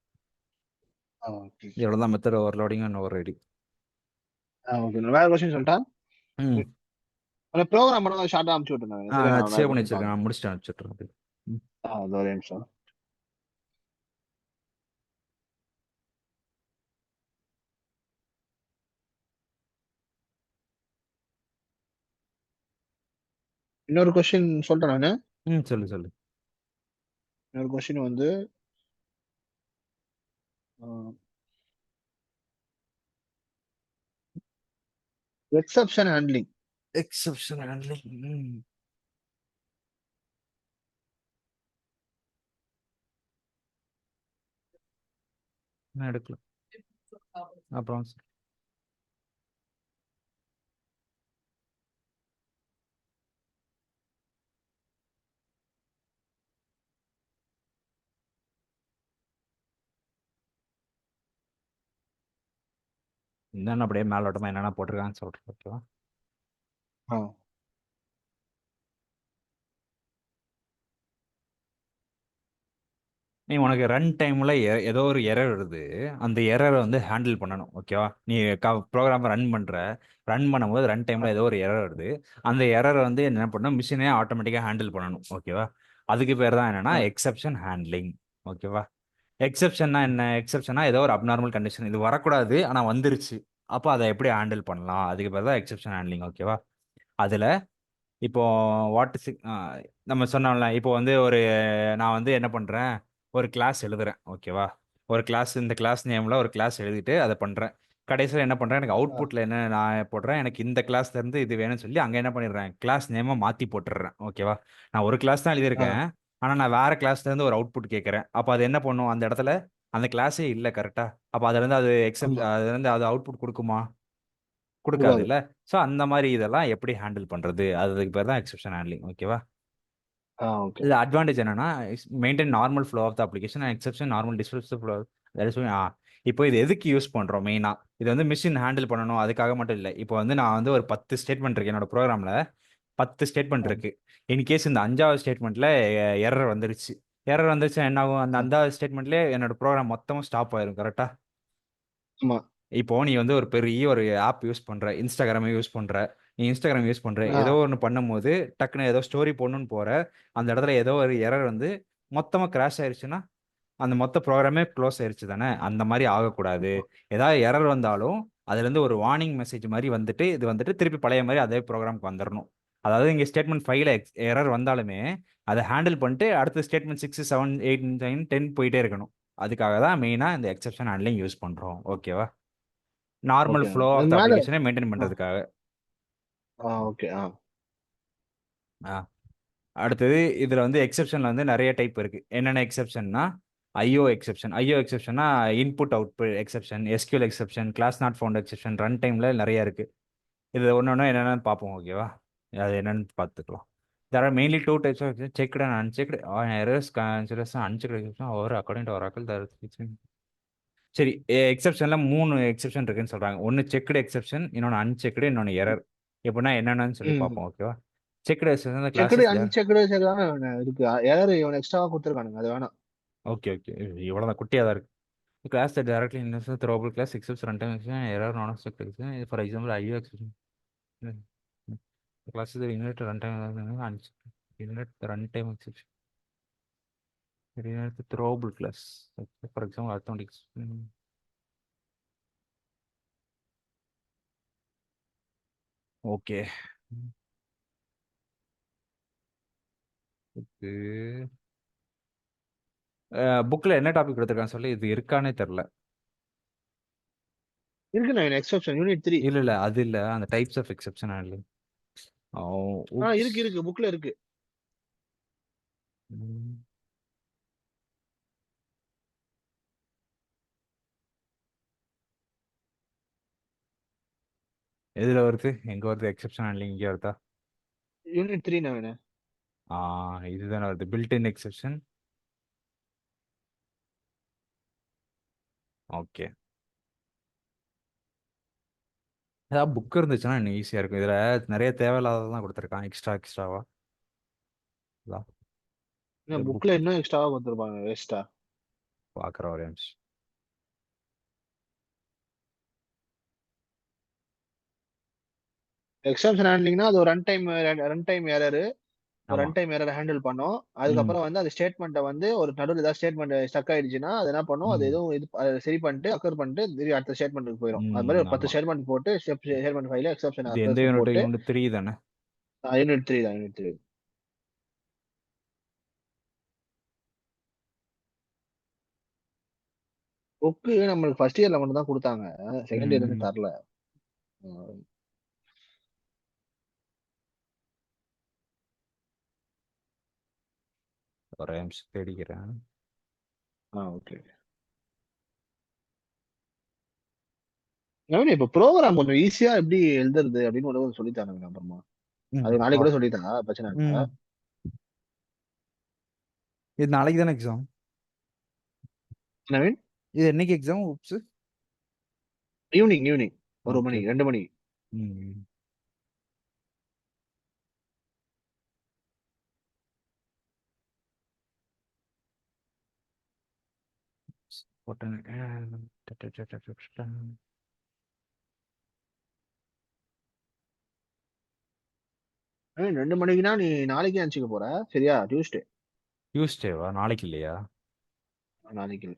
ஓகே. இவ்வளோதான் method overloading and over riding. Okay. வேற கொஸ்டின் சொல்லிட்டா? ம். அந்த ப்ரோக்ராம் மட்டும் ஷார்ட்டா அமுச்சு விட்டுருந்தாங்க. சரி நான் நான் வேற சேவ் பண்ணி கொஸ்டின் வச்சிருக்கேன், பாக்குறேன். நான் முடிச்சுட்டு அனுப்பிச்சுட்றேன். ம். அது ஒரே நிமிஷம். இன்னொரு கொஸ்டின் சொல்லிட்டேன் நானு. ம் சொல்லு சொல்லு. இன்னொரு கொஸ்டின் வந்து எக்ஸப்ஷன் ஹேண்ட்லிங். Exception handling. நான் எடுக்கல. அப்புறம் என்னென்ன அப்படியே மேலோட்டமா என்னென்ன போட்டிருக்கான்னு சொல்றேன். ஓகேவா? நீ உனக்கு ரன் டைம்ல ஏதோ ஒரு எரர் வருது, அந்த எரரை வந்து ஹேண்டில் பண்ணணும். ஓகேவா? நீ ப்ரோக்ராம் ரன் பண்ணும்போது ரன் டைம்ல ஏதோ ஒரு எரர் வருது, அந்த எரரை வந்து என்ன பண்ணணும், மிஷினே ஆட்டோமேட்டிக்காக ஹேண்டில் பண்ணணும். ஓகேவா? அதுக்கு பேர் தான் என்னன்னா எக்ஸப்ஷன் ஹேண்ட்லிங். ஓகேவா? எக்ஸப்ஷன்னா என்ன? எக்ஸப்ஷனா ஏதோ ஒரு அப்நார்மல் கண்டிஷன், இது வரக்கூடாது ஆனா வந்துருச்சு, அப்போ அதை எப்படி ஹேண்டில் பண்ணலாம், அதுக்கு பேர் தான் எக்ஸப்ஷன் ஹேண்ட்லிங். ஓகேவா? அதுல இப்போ வாட் இஸ் நம்ம சொன்னோம்ல, இப்போ வந்து நான் வந்து என்ன பண்றேன், ஒரு கிளாஸ் எழுதுறேன், ஓகேவா? ஒரு கிளாஸ், இந்த கிளாஸ் நேம்ல ஒரு கிளாஸ் எழுதிட்டு அதை பண்றேன். கடைசியில் என்ன பண்றேன், எனக்கு ஆ, அவுட்புட்ல என்ன நான் போடுறேன், எனக்கு இந்த கிளாஸ்ல இருந்து இது வேணும்னு சொல்லி அங்க என்ன பண்ணிடுறேன், கிளாஸ் நேமை மாத்தி போட்டுடுறேன், ஓகேவா? நான் ஒரு கிளாஸ் தான் ஆ, எழுதியிருக்கேன், ஆனா நான் வேற கிளாஸ்ல இருந்து ஒரு அவுட்புட் கேட்கறேன். அப்போ அது என்ன பண்ணும், அந்த இடத்துல அந்த கிளாஸே இல்லை, கரெக்டா? அப்போ அதுல இருந்து ஆமா. அதுல இருந்து அது அவுட்புட் கொடுக்குமா? கொடுக்காது கொடுக்காது. இல்ல. ஸோ அந்த மாதிரி இதெல்லாம் எப்படி ஹேண்டில் பண்றது, அதுக்கு பேர் தான் எக்ஸெப்ஷன் ஹேண்ட்லிங், ஓகேவா? ஓகே. இது அட்வான்டேஜ் என்னன்னா, maintain normal flow of the application and exception normal descriptive flow. இப்போ இது எதுக்கு யூஸ் பண்றோம் மெயினா? இது வந்து மிஷின் ஹேண்டில் பண்ணணும் அதுக்காக மட்டும் இல்லை. இப்போ வந்து நான் வந்து ஒரு 10 ஸ்டேட்மெண்ட் இருக்கு என்னோட ப்ரோக்ராம்ல, 10 ஸ்டேட்மெண்ட் ஆ, இருக்கு. இன்கேஸ் இந்த 5வது ஸ்டேட்மெண்ட்ல எரர் வந்துருச்சு. எரர் வந்துருச்சு என்ன ஆகும், அந்த ஆ, 5வது ஸ்டேட்மெண்ட்லேயே என்னோட ப்ரோக்ராம் மொத்தமும் ஸ்டாப் ஆயிரும், கரெக்டா? ஆமா. இப்போ நீ வந்து ஒரு பெரிய ஒரு ஆப் யூஸ் பண்ற, இன்ஸ்டாகிராம் யூஸ் பண்ற, நீ இன்ஸ்டாகிராம் யூஸ் பண்ற, ஆ, ஏதோ ஒன்று பண்ணும்போது டக்குன்னு ஏதோ ஸ்டோரி போடணும்னு போற, அந்த இடத்துல ஏதோ ஒரு எரர் வந்து மொத்தமா கிராஷ் ஆயிருச்சுன்னா அந்த மொத்த ப்ரோக்ராமே க்ளோஸ் ஆயிருச்சு தானே? அந்த மாதிரி ஆகக்கூடாது. ஆமா. ஏதாவது எரர் வந்தாலும் அதுல இருந்து ஒரு வார்னிங் மெசேஜ் மாதிரி வந்துட்டு இது வந்துட்டு திருப்பி பழைய மாதிரி அதே ப்ரோக்ராம்க்கு வந்துடணும். அதாவது இங்க ஸ்டேட்மெண்ட் 5ல எரர் வந்தாலுமே அதை ஹேண்டில் பண்ணிட்டு அடுத்த ஸ்டேட்மெண்ட் 6, 7, 8, 9, 10 போயிட்டே இருக்கணும். அதுக்காக தான் மெயினா இந்த எக்ஸெப்ஷன் ஹேண்ட்லிங் யூஸ் பண்றோம், ஓகேவா? Normal okay. ஃப்ளோ அது ஆஃப் த மேல. அப்ளிகேஷனை மெயின்டைன் ஆ, பண்றதுக்காக. ஓகே. ஆ. அடுத்தது இதுல வந்து எக்ஸெப்ஷன்ல வந்து நிறைய டைப் இருக்கு. என்னென்ன எக்ஸெப்ஷன்னா, ஐஓ எக்ஸெப்ஷன். ஐஓ எக்ஸெப்ஷன்னா input output exception, SQL exception, class not found exception, run டைம்ல நிறைய இருக்கு. இது ஒன்று ஒன்று என்னென்னு பார்ப்போம், ஓகேவா? அது என்னன்னு பார்த்துக்கலாம். There are mainly two types of exception, checked and unchecked. On errors, consideration unchecked exception or according to Oracle, there is. சரி, எக்ஸெப்ஷன்ல 3 எக்ஸெப்ஷன் இருக்குன்னு சொல்றாங்க. ஒன்னு செக்டு எக்ஸெப்ஷன், இன்னொன்னு அன்செக்டு, இன்னொன்னு எரர். எப்படின்னா என்னென்னு சொல்லி ம். பார்ப்போம், ஓகேவா? Checked exception checked, classes. Unchecked சரிதானே இருக்கு. எரர் இவன் எக்ஸ்ட்ராவா குடுத்துருக்கானுங்க. அது வேணாம். ஓகே ஓகே, இவ்வளோதான், குட்டியாக தான் இருக்கு. Class that directly inherits the throwable class accepts runtime exception and error non accept exception. For example, IO exception. The classes that inherit runtime inherit the runtime exception. It inherits the throwable class. For example, arithmetic exception. Okay. புக்ல என்ன topic கொடுத்துருக்கான்னு சொல்லி இது இருக்கானே தெரில. இருக்கு நான் exception unit 3. இல்ல இல்ல, அது இல்ல, அந்த types of exception handling. Oops. இருக்கு புக்ல இருக்கு. எதுல வருது, எங்க வருது எக்ஸெப்ஷன் ஹேண்ட்லிங், இங்கே வருதா? யூனிட் 3 நான் வேணேன். இதுதானே வருது, பில்ட் இன் எக்ஸெப்ஷன். ஓகே. ஏதாவது புக் இருந்துச்சுன்னா இன்னும் ஈஸியாக இருக்கும். இதில் நிறைய தேவையில்லாததான் கொடுத்துருக்கான், எக்ஸ்ட்ராவா. புக்ல புக் இன்னும் எக்ஸ்ட்ராவா கொடுத்துருப்பாங்க வேஸ்டா. பார்க்குற ஒரே நிமிஷம். எக்ஸெப்ஷன் ஹேண்ட்லிங்னா அது ஒரு ரன் டைம் எரர். ஒரு ஆமாம். ரன் டைம் எரர் ஹேண்டில் பண்ணும். ம் அதுக்கப்புறம் வந்து அது ஸ்டேட்மெண்ட்டை வந்து ஒரு நடுவில் ஏதாவது ஸ்டேட்மெண்ட் ஸ்டக் ஆயிடுச்சுன்னா அது என்ன பண்ணும், அது ம் எதுவும் அதை சரி பண்ணிட்டு அக்கர் பண்ணிட்டு திருப்பி அடுத்த ஸ்டேட்மெண்ட்டுக்கு போயிடும். அது மாதிரி ஒரு 10 ஆமாம். ஸ்டேட்மெண்ட் போட்டு ஸ்டேட்மெண்ட் ஃபைல எக்ஸெப்ஷன் இது எந்த அக்கர்ஸ் யூனிட், போட்டு. யூனிட் 3 தானே? யூனிட் 3 தான், யூனிட் 3. புக்கு நம்மளுக்கு ஃபர்ஸ்ட் இயர்ல மட்டும் தான் கொடுத்தாங்க. செகண்ட் இயர் ம் வந்து தரல. அஹ் ஒரே நிமிஷம் தேடிக்கிறேன். ஓகே. நவீன், இப்ப ப்ரோக்ராம் கொஞ்சம் ஈஸியா எப்படி எழுதுறது அப்படின்னு ஒரு சொல்லி தராங்க அப்புறமா. ம் அது நாளைக்கு வா. கூட சொல்லித்தரா, பிரச்சனை இல்ல. ம் இது நாளைக்கு தானே எக்ஸாம்? நவீன், இது என்னைக்கு exam, oops? Evening evening 1 okay. மணி 2 மணி. ம் போட்டேன். நவீன், 2 மணிக்குன்னா நீ நாளைக்கே அனுப்பிச்சுக்க போற சரியா? டியூஸ்டே. டியூஸ்டேவா, நாளைக்கு இல்லையா? நாளைக்கு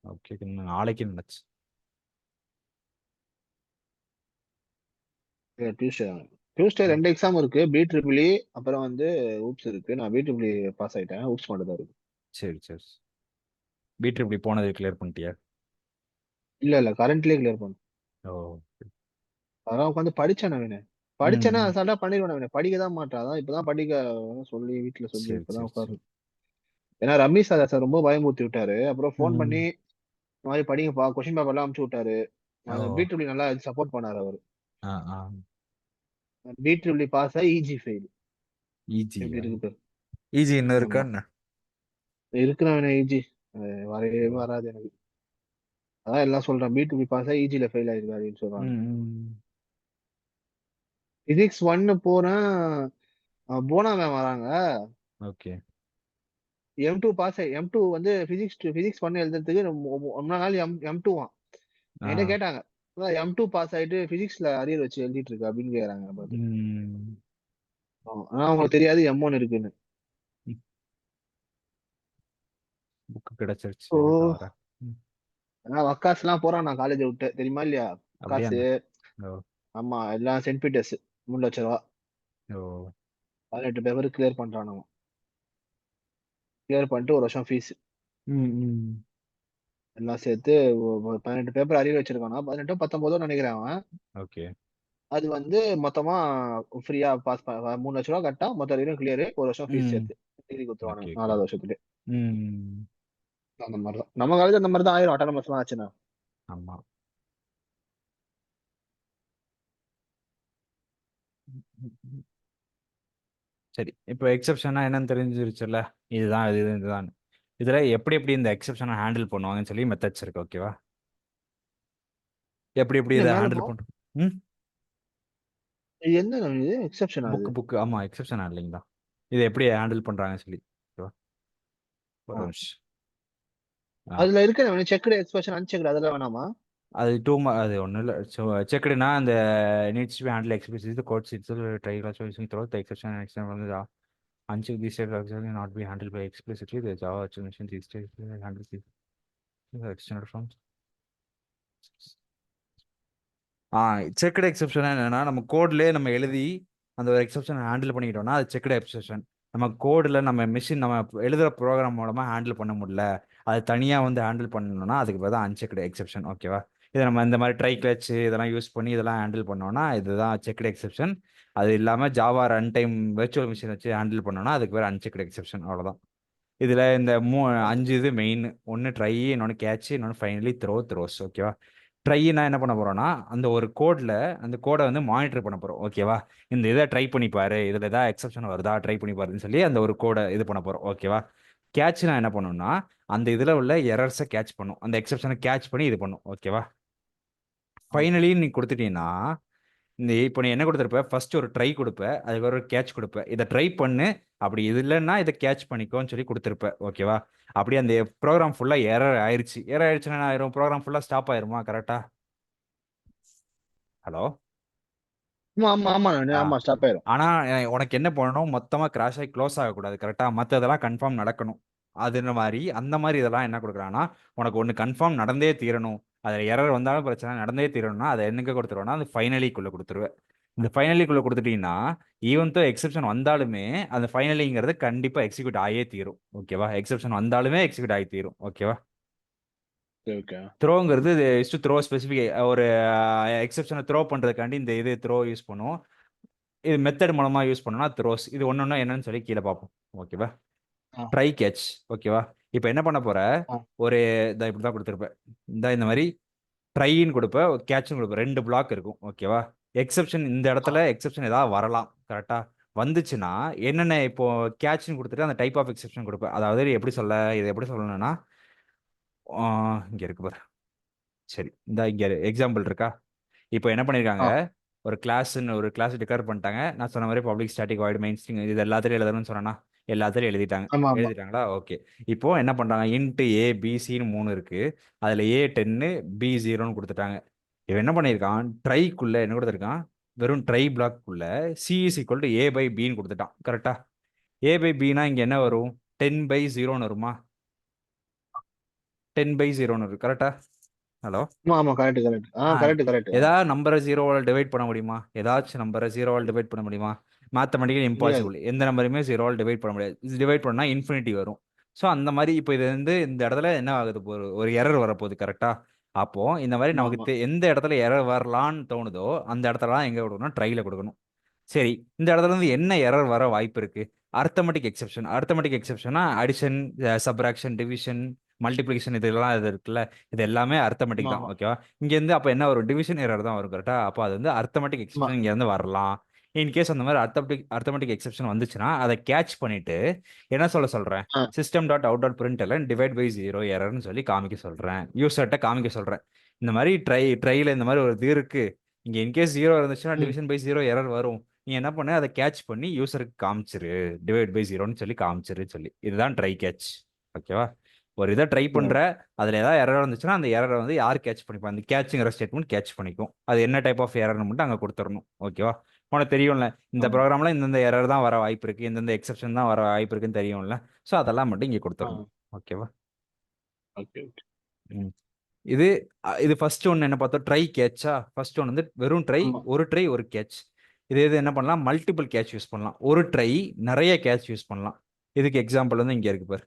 ஓகே, நாளைக்கு நினச்சி. டியூஸ்டே தான். டியூஸ்டே 2 எக்ஸாம் இருக்கு. BEEE அப்புறம் வந்து ஊப்ஸ் இருக்கு. நான் BEEE பாஸ் ஆயிட்டேன். ஊப்ஸ் மட்டும் தான் இருக்கு. சரி சரி. BEEE போனது கிளியர் பண்ணிட்டியா? இல்ல கரண்ட்லயே கிளியர் பண்ணேன். ஓ. அதெல்லாம் உட்காந்து படிச்சேன் நவீனு. படிச்சேன்னா ம். அசால்ட்டா பண்ணிடுவேன் நவீனு. படிக்க தான் மாட்டேன். அதான் இப்பதான் படிக்க சொல்லி வீட்டுல சொல்லி சரி இப்பதான் சரி உட்காரு. சரி. ஏன்னா ரமேஷ் சார் ரொம்ப பயமுறுத்தி விட்டாரு. அப்புறம் ஃபோன் பண்ணி ம். இந்த மாதிரி படிங்கப்பா, கொஸ்டின் பேப்பர்லாம் அனுப்பிச்சு விட்டாரு. ஓ. அந்த BEEE நல்லா சப்போர்ட் பண்ணாரு அவரு. ஆ ஆ. BEEE பாஸ் ஆகி EG ஃபெயில். எப்படி ஈஜியா? இருக்கு பாரு. ஈஜி இன்னும் இருக்கா ஆமா என்ன? இருக்கு நவீனு EG. வரவே ஓ. வராது எனக்கு. அதான் எல்லாம் சொல்றேன். BEEE பாஸ் ஆகி EGல ஃபெயில் ஆயிருக்காரு அப்படின்னு சொல்றாங்க. ம். பிசிக்ஸ் 1 போறேன். போனா மேம் வராங்க. ஓகே. M2 பாஸ் M2 வந்து பிசிக்ஸ் 1 எழுதுறதுக்கு ரொம்ப நாள் M2 வான். ஆ. என்கிட்ட கேட்டாங்க, M2 பாஸ் ஆயிட்டு பிசிக்ஸ்ல அரியர் வச்சு எழுதிட்டு இருக்கு அப்படின்னு கேக்குறாங்க பார்த்து. ம். ஆனா அவங்களுக்கு தெரியாது M1 இருக்குன்னு. புக்கு கிடைச்சிருச்சு, ஓ. எடுத்து வரேன். ம். ஆனா வக்காஸ் எல்லாம் போறான் நான் காலேஜை விட்டு தெரியுமா இல்லையா? அப்படியா வக்காசு. என்ன? ஓ. ஆமா எல்லாம் சென்ட் பீட்டர்ஸ் 3 லட்சம் ரூபா. ஓ. 18 பேப்பர் கிளியர் பண்றான். கிளியர் பண்ணிட்டு 1 வருஷம் ஃபீஸ் ம் ம். எல்லாம் சேர்த்து 18 பேப்பர் அறிவு வச்சிருக்கானா, 18 19 நினைக்கிறேன் அவன். ஓகே. அது வந்து மொத்தமா ஃப்ரீயா பாஸ் 3 லட்சம் ரூபா கட்டா மொத்த அறிவும் கிளியர், 1 வருஷம் ஃபீஸ் ம். சேர்த்து டிகிரி ஓகே கொடுத்துருவானுங்க ஓகே. 4வது வருஷத்துலேயே. ம். அந்த மாதிரிதான் நம்ம காலேஜ் அந்த மாதிரி தான் ஆயிரும். அட்டானமஸ்லாம் ஆச்சுன்னா. ஆமா. சரி, இப்போ எக்ஸெப்ஷனா என்னன்னு தெரிஞ்சிருச்சுல்ல. இதுதான் இதுதான். இதுல எப்படி எப்படி இந்த எக்ஸெப்ஷனை ஹேண்டில் பண்ணுவாங்கன்னு சொல்லி மெத்தட்ஸ் இருக்கு. ஓகேவா? எப்படி எப்படி இந்த இதை மேல ஹேண்டில் பண்ணுறோம்? ம். இது என்ன இது எக்ஸெப்ஷன் ஆகுது? புக்கு ஆமா, எக்ஸெப்ஷன் ஹேண்ட்லிங் தான். இதை எப்படி ஹேண்டில் பண்றாங்கன்னு சொல்லி. ஓகேவா? ஒரு நிமிஷம். ஆ. அதுல இருக்க செக்டு எக்ஸ்பிரஷன் அன்செக்டு அதெல்லாம் வேணாமா? அது அது ஒன்றும் இல்லை. ஸோ செக்டுனா அந்த needs to handle express the code சிட்ஸ் try class using throw the exception extend வந்து uncheck these types of actions not be handled by explicitly the Java extension these types handle these extended from checked exception என்னன்னா நம்ம கோட்லேயே நம்ம எழுதி அந்த ஒரு exception handle பண்ணிக்கிட்டோம்னா அது checked exception. நம்ம கோடில் நம்ம மிஷின் நம்ம எழுதுகிற ப்ரோக்ராம் மூலமாக ஹேண்டில் பண்ண முடியல, அது தனியாக வந்து ஹேண்டில் பண்ணணும்னா அதுக்கு பதில் தான் அன்செக்டு எக்ஸெப்ஷன். ஓகேவா? இதை நம்ம இந்த மாதிரி ட்ரை கிளச் இதெல்லாம் யூஸ் பண்ணி இதெல்லாம் ஹேண்டில் பண்ணோம்னா இதுதான் செக்டு எக்ஸெப்ஷன். அது இல்லாமல் Java run time virtual machine வச்சு ஹேண்டில் பண்ணோம்னா அதுக்கு பேர் அன்செக்டு எக்ஸெப்ஷன். அவ்வளோதான். இதில் இந்த 5 இது மெயின். ஒன்று ட்ரை, இன்னொன்று கேட்ச், இன்னொன்று ஃபைனலி த்ரோஸ். ஓகேவா? ட்ரைனா என்ன பண்ண போறோம்னா அந்த ஒரு கோடில் அந்த கோடை வந்து மானிட்டர் பண்ண போகிறோம். ஓகேவா? இந்த இதை ட்ரை பண்ணி பாரு, இதில் ஏதாவது எக்ஸப்ஷன் வருதா ட்ரை பண்ணி பாருன்னு சொல்லி அந்த ஒரு கோடை இது பண்ண போகிறோம். ஓகேவா? கேட்ச்னா என்ன பண்ணணும்னா அந்த இதில் உள்ள எரர்ஸை கேட்ச் பண்ணும், அந்த எக்ஸப்ஷனை கேட்ச் பண்ணி இது பண்ணும். ஓகேவா? ஃபைனலி நீ கொடுத்துட்டீங்கன்னா இந்த இப்போ நீ என்ன கொடுத்துருப்ப, ஃபர்ஸ்ட் ஒரு ட்ரை கொடுப்ப, அதுக்கு ஒரு கேட்ச் கொடுப்ப, இதை ட்ரை பண்ணு, அப்படி இது இல்லைன்னா இதை கேட்ச் பண்ணிக்கோன்னு சொல்லி கொடுத்துருப்ப. ஓகேவா? அப்படி அந்த ப்ரோக்ராம் ஃபுல்லாக எரர் ஆயிடுச்சுன்னா என்ன ஆயிரும்? ப்ரோக்ராம் ஃபுல்லாக ஸ்டாப் ஆயிருமா? கரெக்டா? ஹலோ? ஆமா ஆமா ஆமா ஆ. ஆமா ஸ்டாப் ஆயிரும். ஆனா உனக்கு என்ன பண்ணணும், மொத்தமா கிராஷ் ஆகி க்ளோஸ் ஆகக்கூடாது. கரெக்டா? மற்றதெல்லாம் கன்ஃபார்ம் நடக்கணும். அது மாதிரி அந்த மாதிரி இதெல்லாம் என்ன கொடுக்குறான்னா உனக்கு ஒன்று கன்ஃபார்ம் நடந்தே தீரணும், அதில் எரர் வந்தாலும் பிரச்சனை நடந்தே தீரணும்னா அதை என்னங்க கொடுத்துருவேன்னா அந்த ஃபைனலிக்குள்ளே கொடுத்துருவேன். இந்த ஃபைனலிக்குள்ளே கொடுத்துட்டீங்கன்னா ஈவன் தோ எக்ஸெப்ஷன் வந்தாலுமே அந்த ஃபைனலிங்கிறது கண்டிப்பாக எக்ஸிக்யூட் ஆகியே தீரும். ஓகேவா? எக்ஸெப்ஷன் வந்தாலுமே எக்ஸிக்யூட் ஆகி தீரும். ஓகேவா? ஓகே. த்ரோங்கிறது இஸ் டு த்ரோ ஸ்பெசிஃபிக் ஒரு எக்ஸெப்ஷனை த்ரோ பண்ணுறதுக்காண்டி இந்த இது த்ரோ யூஸ் பண்ணுவோம். இது மெத்தட் மூலமா யூஸ் பண்ணோம்னா த்ரோஸ். இது ஒன்று என்னன்னு சொல்லி கீழே பார்ப்போம். ஓகேவா? Try catch. ஓகேவா? இப்போ என்ன பண்ண போற, ஒரு இதை இப்படி தான் கொடுத்துருப்பேன். இந்த மாதிரி ட்ரைன்னு கொடுப்பேன், கேட்ச்னு கொடுப்பேன், 2 பிளாக் இருக்கும். ஓகேவா? எக்ஸெப்ஷன் இந்த இடத்துல எக்ஸெப்ஷன் ஏதாவது வரலாம். கரெக்டா? வந்துச்சுன்னா என்னென்ன இப்போ கேட்ச்னு கொடுத்துட்டு அந்த டைப் ஆஃப் எக்ஸெப்ஷன் கொடுப்பேன். அதாவது எப்படி சொல்ல, இது எப்படி சொல்லணும்னா இங்கே இருக்கு பாரு. சரி, இந்த இங்கே எக்ஸாம்பிள் இருக்கா? இப்போ என்ன பண்ணியிருக்காங்க, ஒரு கிளாஸ் டிக்ளேர் பண்ணிட்டாங்க. நான் சொன்ன மாதிரி public static void main string இது எல்லாத்திலையும் எழுதணும்னு சொன்னா எல்லாத்திலையும் எழுதிட்டாங்க. ஆமா ஆமா. எழுதிட்டாங்களா? ஓகே. இப்போ என்ன பண்றாங்க, இன்ட்டு ஏ பிசின்னு 3 இருக்கு, அதுல ஏ 10 பி 0ன்னு கொடுத்துட்டாங்க. இவன் என்ன பண்ணியிருக்கான், ட்ரைக்குள்ள என்ன கொடுத்துருக்கான், வெறும் ட்ரை பிளாக்குள்ள C is equal to A by பின்னு கொடுத்துட்டான். கரெக்டா? ஏ பை பினா இங்க என்ன வரும், 10/0ன்னு வருமா? 10/0ன்னு வரும். கரெக்டா? ஹலோ. ஆமா ஆமா கரெக்ட் கரெக்ட் ஆ கரெக்ட் கரெக்ட் ஏதாவது நம்பரை ஜீரோவால் டிவைட் பண்ண முடியுமா? ஏதாச்சும் நம்பரை ஜீரோவால் டிவைட் பண்ண முடியுமா? மேத்தமெட்டிக்கலி முடியாது. இம்பாசிபிள். எந்த நம்பரையுமே ஜீரோவால் டிவைட் பண்ண முடியாது. டிவைட் பண்ணால் இன்ஃபினிட்டி வரும். ஸோ அந்த மாதிரி இப்போ இது வந்து இந்த இடத்துல என்ன ஆகுது, ஒரு எரர் வரப்போகுது கரெக்டா? அப்போ இந்த மாதிரி ஆமா நமக்கு ஆமா எந்த இடத்துல எரர் வரலான்னு தோணுதோ அந்த இடத்துலலாம் எங்கே கொடுக்கணும், ட்ரையில் கொடுக்கணும். சரி, இந்த இடத்துல இருந்து என்ன எரர் வர வாய்ப்பு இருக்கு? Arithmetic exception. அர்த்தமெட்டிக் எக்ஸெப்ஷனா அடிஷன், சப்ராக்ஷன், டிவிஷன், மல்டிப்ளிகேஷன், இதெல்லாம் இது இருக்குல்ல, இது எல்லாமே ஆமா அர்த்தமெட்டிக் தான். ஆமா ஓகேவா? இங்கேருந்து அப்போ என்ன வரும், டிவிஷன் எரர் தான் வரும் கரெக்டா? அப்போ அது வந்து அர்த்தமெட்டிக் ஆமா எக்ஸெப்ஷன் இங்கேருந்து வரலாம். இன்கேஸ் அந்த மாதிரி அர்த்தமெட்டிக் எக்ஸெப்ஷன் வந்துச்சுன்னா அதை கேட்ச் பண்ணிட்டு என்ன சொல்றேன், ஆ system dot out dot print எல்லாம் டிவைட் பை ஜீரோ எரர்னு சொல்லி காமிக்க சொல்றேன், யூசர்கிட்ட காமிக்க சொல்றேன். இந்த மாதிரி ட்ரைல இந்த மாதிரி ஒரு இது இருக்கு, இங்க இன்கேஸ் ஜீரோ இருந்துச்சுன்னா ம் டிவிஷன் பை ஜீரோ எரர் வரும், நீ என்ன பண்ணு அதை கேட்ச் பண்ணி யூசருக்கு காமிச்சிரு, டிவைட் பை ஜீரோன்னு சொல்லி காமிச்சிரு சொல்லி. இதுதான் ட்ரை கேட்ச். ஓகேவா? ஒரு இதை ட்ரை பண்ற, அதுல ஏதாவது எரர் வந்துச்சுன்னா அந்த எரரை வந்து யார் கேட்ச் பண்ணிப்பா, அந்த கேட்சுங்கிற ஸ்டேட்மெண்ட் கேட்ச் பண்ணிக்கும். அது என்ன டைப் ஆஃப் எரர்னு மட்டும் அங்க கொடுத்துடணும். ஓகேவா? உனக்கு தெரியும்ல இந்த ஆமா ப்ரோக்ராம்ல இந்தந்த எரர் தான் வர வாய்ப்பு இருக்கு, இந்தந்த எக்ஸெப்ஷன் தான் வர வாய்ப்பு இருக்குன்னு தெரியும்ல. ஸோ அதெல்லாம் மட்டும் இங்க ஆ கொடுத்துடணும். ஓகேவா? ஓகே ஓகே ம். இது இது ஃபர்ஸ்ட் ஒன்று என்ன பார்த்தோம், ட்ரை கேட்சா. ஃபர்ஸ்ட் ஒன்று வந்து வெறும் ட்ரை, ஆமா ஒரு ட்ரை ஒரு கேட்ச். இது என்ன பண்ணலாம், மல்டிபிள் கேட்ச் யூஸ் பண்ணலாம். ஒரு ட்ரை நிறைய கேட்ச் யூஸ் பண்ணலாம். இதுக்கு எக்ஸாம்பிள் வந்து இங்க இருக்கு பாரு.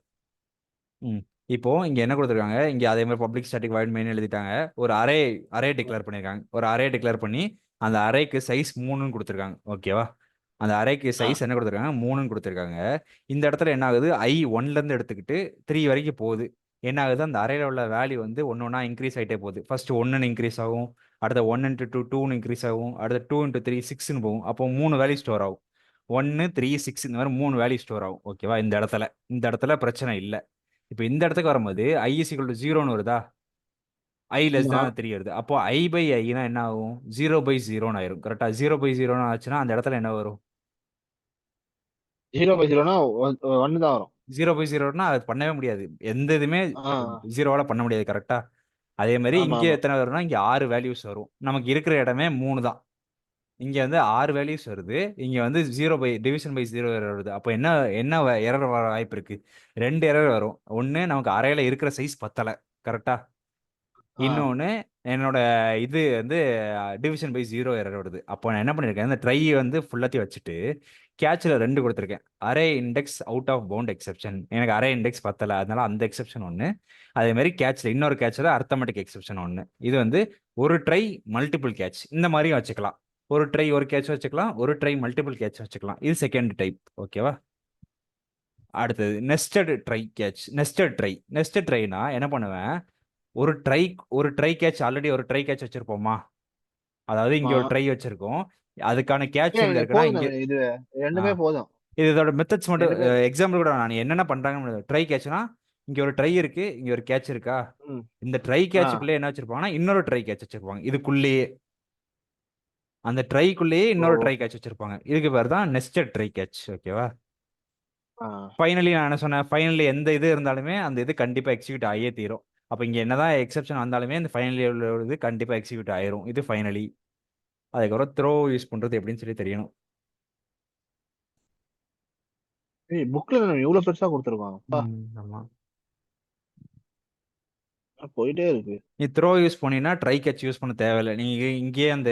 ம். இப்போ இங்க என்ன கொடுத்துருக்காங்க, இங்க அதே மாதிரி பப்ளிக் ஸ்டாட்டிக் வாய்ட் மெயின் எழுதிட்டாங்க. ஒரு அரே டிக்ளேர் பண்ணியிருக்காங்க. ஒரு அரே டிக்ளேர் பண்ணி அந்த அரேக்கு சைஸ் 3ன்னு கொடுத்துருக்காங்க. ஓகேவா? அந்த அரேக்கு ஆ சைஸ் என்ன கொடுத்துருக்காங்க, 3ன்னு கொடுத்துருக்காங்க. இந்த இடத்துல என்ன ஆகுது, I1லேருந்து எடுத்துக்கிட்டு 3 வரைக்கும் போகுது. என்ன ஆகுது, அந்த அரேல உள்ள வேல்யூ வந்து ஒன்று ஒன்றா இன்க்ரீஸ் ஆகிட்டே போகுது. ஃபர்ஸ்ட் 1ன்னு இன்க்ரீஸ் ஆகும், அடுத்த 1 × 2 2ன்னு இன்க்ரீஸ் ஆகும், அடுத்த 2 × 3 6ன்னு போகும். அப்போ 3 வேல்யூ ஸ்டோர் ஆகும். 1 3 6 இந்த மாதிரி 3 வேல்யூ ஸ்டோர் ஆகும். ஓகேவா? இந்த இடத்துல பிரச்சனை இல்லை. இப்போ இந்த இடத்துக்கு வரும்போது I is equal to 0ன்னு வருதா, I less ஆமா than 3 வருது. அப்போ I/I என்ன ஆகும், 0/0ன்னு ஆயிரும். கரெக்டா? 0/0ன்னு ஆச்சுன்னா அந்த இடத்துல என்ன வரும், 0/0னா 1 தான் வரும். 0/0ன்னா அது பண்ணவே முடியாது. எந்த இதுவுமே ஆ ஜீரோவால பண்ண முடியாது. கரெக்டா? அதே மாதிரி ஆமா இங்கே ஆமா எத்தனை வரும்னா, இங்கே 6 வேல்யூஸ் வரும். நமக்கு இருக்கிற இடமே 3 தான். இங்க வந்து 6 வேல்யூஸ் வருது. இங்க வந்து டிவிஷன் பை ஜீரோ எரர் வருது. அப்போ என்ன என்ன எரர் வர வாய்ப்பு இருக்கு, 2 எரர் வரும். ஒன்று நமக்கு அறையில இருக்கிற சைஸ் பத்தலை. கரெக்டா? ஆ இன்னொன்று என்னோட இது வந்து டிவிஷன் பை ஜீரோ எரர் வருது. அப்போ நான் என்ன பண்ணியிருக்கேன், இந்த ட்ரை வந்து ஃபுல்லாத்தையும் வச்சுட்டு கேட்சில் 2 கொடுத்துருக்கேன். Array index out of bound exception. எனக்கு அரே இண்டெக்ஸ் பத்தலை, அதனால அந்த எக்ஸெப்ஷன் ஒன்று. அதே மாதிரி கேட்சில் இன்னொரு கேட்சில் அர்த்தமெட்டிக் எக்ஸெப்ஷன் ஒன்று. இது வந்து ஒரு ட்ரை மல்டிபிள் கேட்ச் இந்த மாதிரியும் வச்சுக்கலாம். ஒரு ட்ரை ஒரு கேட்ச் வச்சுக்கலாம், ஒரு ட்ரை மல்டிபிள் கேட்ச் வச்சுக்கலாம். இது செகண்ட் டைப். ஓகேவா? அடுத்தது நெஸ்டட் ட்ரை கேட்ச். நெஸ்டட் ட்ரைனா என்ன பண்ணுவேன், ஒரு ட்ரை ஒரு ட்ரை கேட்ச் ஆல்ரெடி ஒரு ட்ரை கேட்ச் வச்சிருப்போமா, அதாவது இங்க ஆமா ஒரு ட்ரை வச்சிருக்கோம், அதுக்கான கேட்ச் எங்க எனக்கு இருக்குன்னா போதும் இங்க. இது ஆ, ரெண்டுமே போதும். இது இதோட மெத்தட்ஸ் மட்டும், ரெண்டுமே எக்ஸாம்பிள் கூட நான் என்னென்ன பண்றாங்கன்னு. ட்ரை கேட்ச்னா இங்க ஒரு ட்ரை இருக்கு, இங்க ஒரு கேட்ச் இருக்கா, ம் இந்த ட்ரை ஆ கேட்சுக்குள்ளே என்ன வச்சிருப்பாங்கன்னா இன்னொரு ட்ரை கேட்ச் வச்சிருப்பாங்க. இதுக்குள்ளேயே அந்த ட்ரைக்குள்ளேயே ஓ இன்னொரு ட்ரை கேட்ச் வச்சிருப்பாங்க. இதுக்கு பேர் தான் நெஸ்டட் ட்ரை கேட்ச். ஓகேவா? ஆ ஃபைனலி நான் என்ன சொன்னேன், ஃபைனலி எந்த இது இருந்தாலுமே அந்த இது கண்டிப்பாக எக்ஸிக்யூட் ஆகியே தீரும். அப்போ இங்கே என்னதான் எக்ஸெப்ஷன் வந்தாலுமே இந்த ஃபைனலி உள்ள இது கண்டிப்பாக எக்ஸிக்யூட் ஆயிரும். இது ஃபைனலி. அதுக்கப்புறம் த்ரோ யூஸ் பண்ணுறது எப்படின்னு சொல்லி தெரியணும். ஏய் புக்ல நம்ம இவ்வளவு பெருசா கொடுத்துருக்கோம் அப்பா. ஆமாம். போயிட்டே இருக்கு. நீ த்ரோ யூஸ் பண்ணினா ட்ரை கேட்ச் யூஸ் பண்ண தேவையில்லை. நீங்கள் இங்கேயே அந்த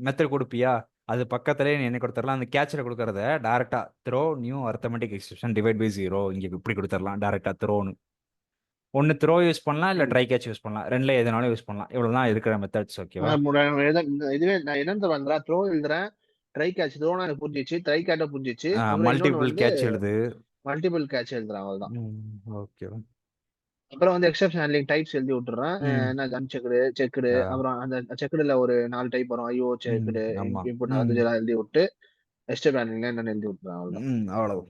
மெத்தட் கொடுப்பியா, அது பக்கத்துலேயே நீ என்ன கொடுத்துடலாம், அந்த கேட்சில் கொடுக்கறத டேரெக்டாக throw new arithmetic exception divide by zero இங்கே இப்படி கொடுத்துடலாம் டேரெக்டாக த்ரோன்னு. ஒன்று த்ரோ யூஸ் பண்ணலாம், இல்லை ட்ரை கேட்ச் யூஸ் பண்ணலாம். ரெண்டில் எதுனாலும் யூஸ் பண்ணலாம். இவ்வளோ தான் இருக்கிற மெத்தட்ஸ். ஓகேவா? இதுவே நான் என்ன பண்றேன், த்ரோ எழுதுறேன், ட்ரை கேட்ச் த்ரோனா எனக்கு புரிஞ்சிச்சு, ட்ரை கேட்ட புரிஞ்சிச்சு, அப்புறம் இன்னொன்னு மல்டிபிள் வந்து கேட்ச் எழுது. மல்டிபிள் கேட்ச் எழுதுறேன் அவ்வளவுதான். ஓகேவா? அப்புறம் வந்து எக்ஸெப்ஷன் ஹேண்ட்லிங் டைப்ஸ் எழுதி விட்டுறேன். ம். என்ன அன்செக்டு செக்டு, அப்புறம் அந்த செக்டுல ஒரு 4 டைப் வரும், ஐஓ செக்டு ஆமா. இன்புட் அது எல்லாம் எழுதி விட்டு எஸ்டேப் ஹேண்ட்லிங்ல என்னன்னு எழுதி விட்டுறேன் அவ்வளவுதான். அவ்வளவு.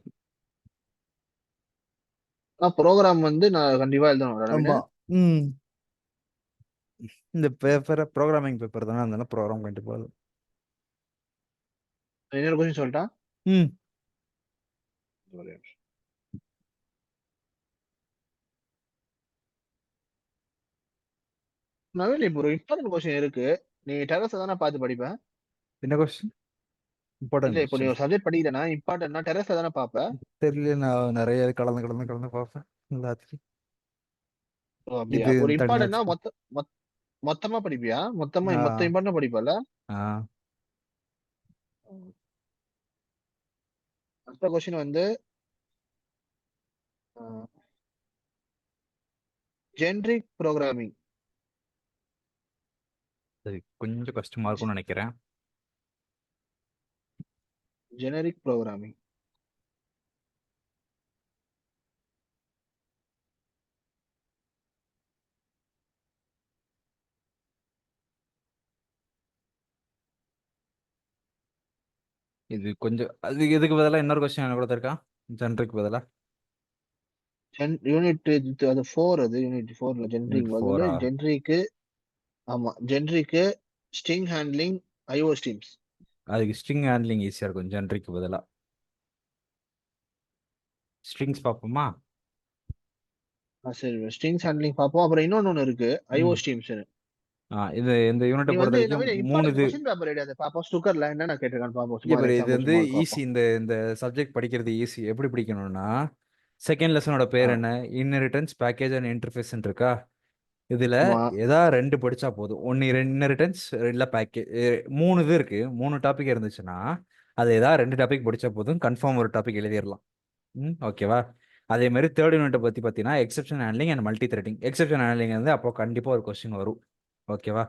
ப்ரோக்ராம் வந்து நான் கண்டிப்பா எழுதணும் ஆமா. நவீனு. ம். இந்த பேப்பரை ப்ரோக்ராமிங் பேப்பர் தானே, அதனால ப்ரோக்ராம் கண்டிப்பா அது. இன்னொரு கொஸ்டின் சொல்லிட்டா. ம். நவீன் இப்போ ஒரு இம்பார்ட்டன்ட் கொஸ்டின் இருக்கு, நீ டெரஸ் தானே பார்த்து படிப்பேன். என்ன கொஸ்டின்? இல்ல இம்பார்ட்டன்ட் இப்போ நீ கொஸ்டின் ஒரு சப்ஜெக்ட் படிக்கிறேன்னா இம்பார்ட்டன்ட்னா டெரஸ் தானே பார்ப்ப. தெரியல. நான் நிறைய கலந்து கலந்து கலந்து பார்ப்பேன் எல்லாத்தையும். ஓ அப்படியா, இது ஒரு தனியா இம்பார்ட்டன்ட்னா வச்சுப்பேன். மொத்த மொத்தமா படிப்பியா? மொத்தமா ஆ, மொத்த இம்பார்ட்டன்ட் படிப்பல? ஆ, அடுத்த கொஸ்டின் வந்து ஜென்ரிக் ப்ரோக்ராமிங். சரி கொஞ்சம் கஷ்டமா இருக்கும்னு நினைக்கிறேன். Generic programming. இது கொஞ்சம் அது இதுக்கு பதிலா இன்னொரு கொஸ்டின் என்ன கொடுத்துருக்கா? ஜென்ரிக் பதிலா யூனிட் அது 4, அது யூனிட் 4ல யூனிட் ஜென்ரிக் பதில் 4ஆ? ஜென்ரிக்கு. ஆமா, ஜென்ரிக்கு ஸ்ட்ரிங் ஹேண்ட்லிங் ஐஓ ஸ்ட்ரீம்ஸ். அதுக்கு ஸ்ட்ரிங் ஹேண்ட்லிங் ஈஸியாக இருக்கும் ஜென்ரிக் பதிலா. ஸ்ட்ரிங்ஸ் பார்ப்போமா? சரி, ஸ்ட்ரிங்ஸ் ஹேண்ட்லிங் பார்ப்போம். அப்புறம் இன்னொன்னு இருக்கு, ஐஓ ம். ஸ்ட்ரீம்ஸ். இது இந்த யூனிட்டை நீ பொறுத்த வந்து வரைக்கும் நவீன 3 இம்பார்ட்டன்ட் இது. கொஸ்டின் பேப்பர் ரெடி அதை பார்ப்போம். ஸ்டுக்கர்ல என்னென்ன கேட்டிருக்கான்னு பார்ப்போம். இங்கே சும்மா ஒரு பாரு, இது எக்ஸாம்பிள் வந்து சும்மா ஒரு ஈஸி. பார்ப்போம். இந்த சப்ஜெக்ட் படிக்கிறது ஈஸி. எப்படி படிக்கணும்னா, செகண்ட் லெசனோட ஆ, பேர் என்ன? இன்ஹெரிட்டன்ஸ் பேக்கேஜ் அண்ட் இன்டர்ஃபேஸ் இருக்கா? இதுல ஆமா. ஏதா 2 படிச்சா போதும். ஒன்னு இன்ஹெரிட்டன்ஸ், இல்ல பேக்கேஜ். 3 இது இருக்கு. 3 டாபிக் இருந்துச்சுன்னா அது ஏதா 2 டாபிக் படிச்சா போதும், கன்ஃபார்ம் ஒரு டாபிக் எழுதிடலாம். ஓகேவா? அதே மாதிரி தேர்ட் யூனிட்டை பத்தி பார்த்தீங்கன்னா exception handling and multi threading. Exception handling வந்து அப்போ கண்டிப்பா ஒரு கொஸ்டின் வரும். ஓகேவா?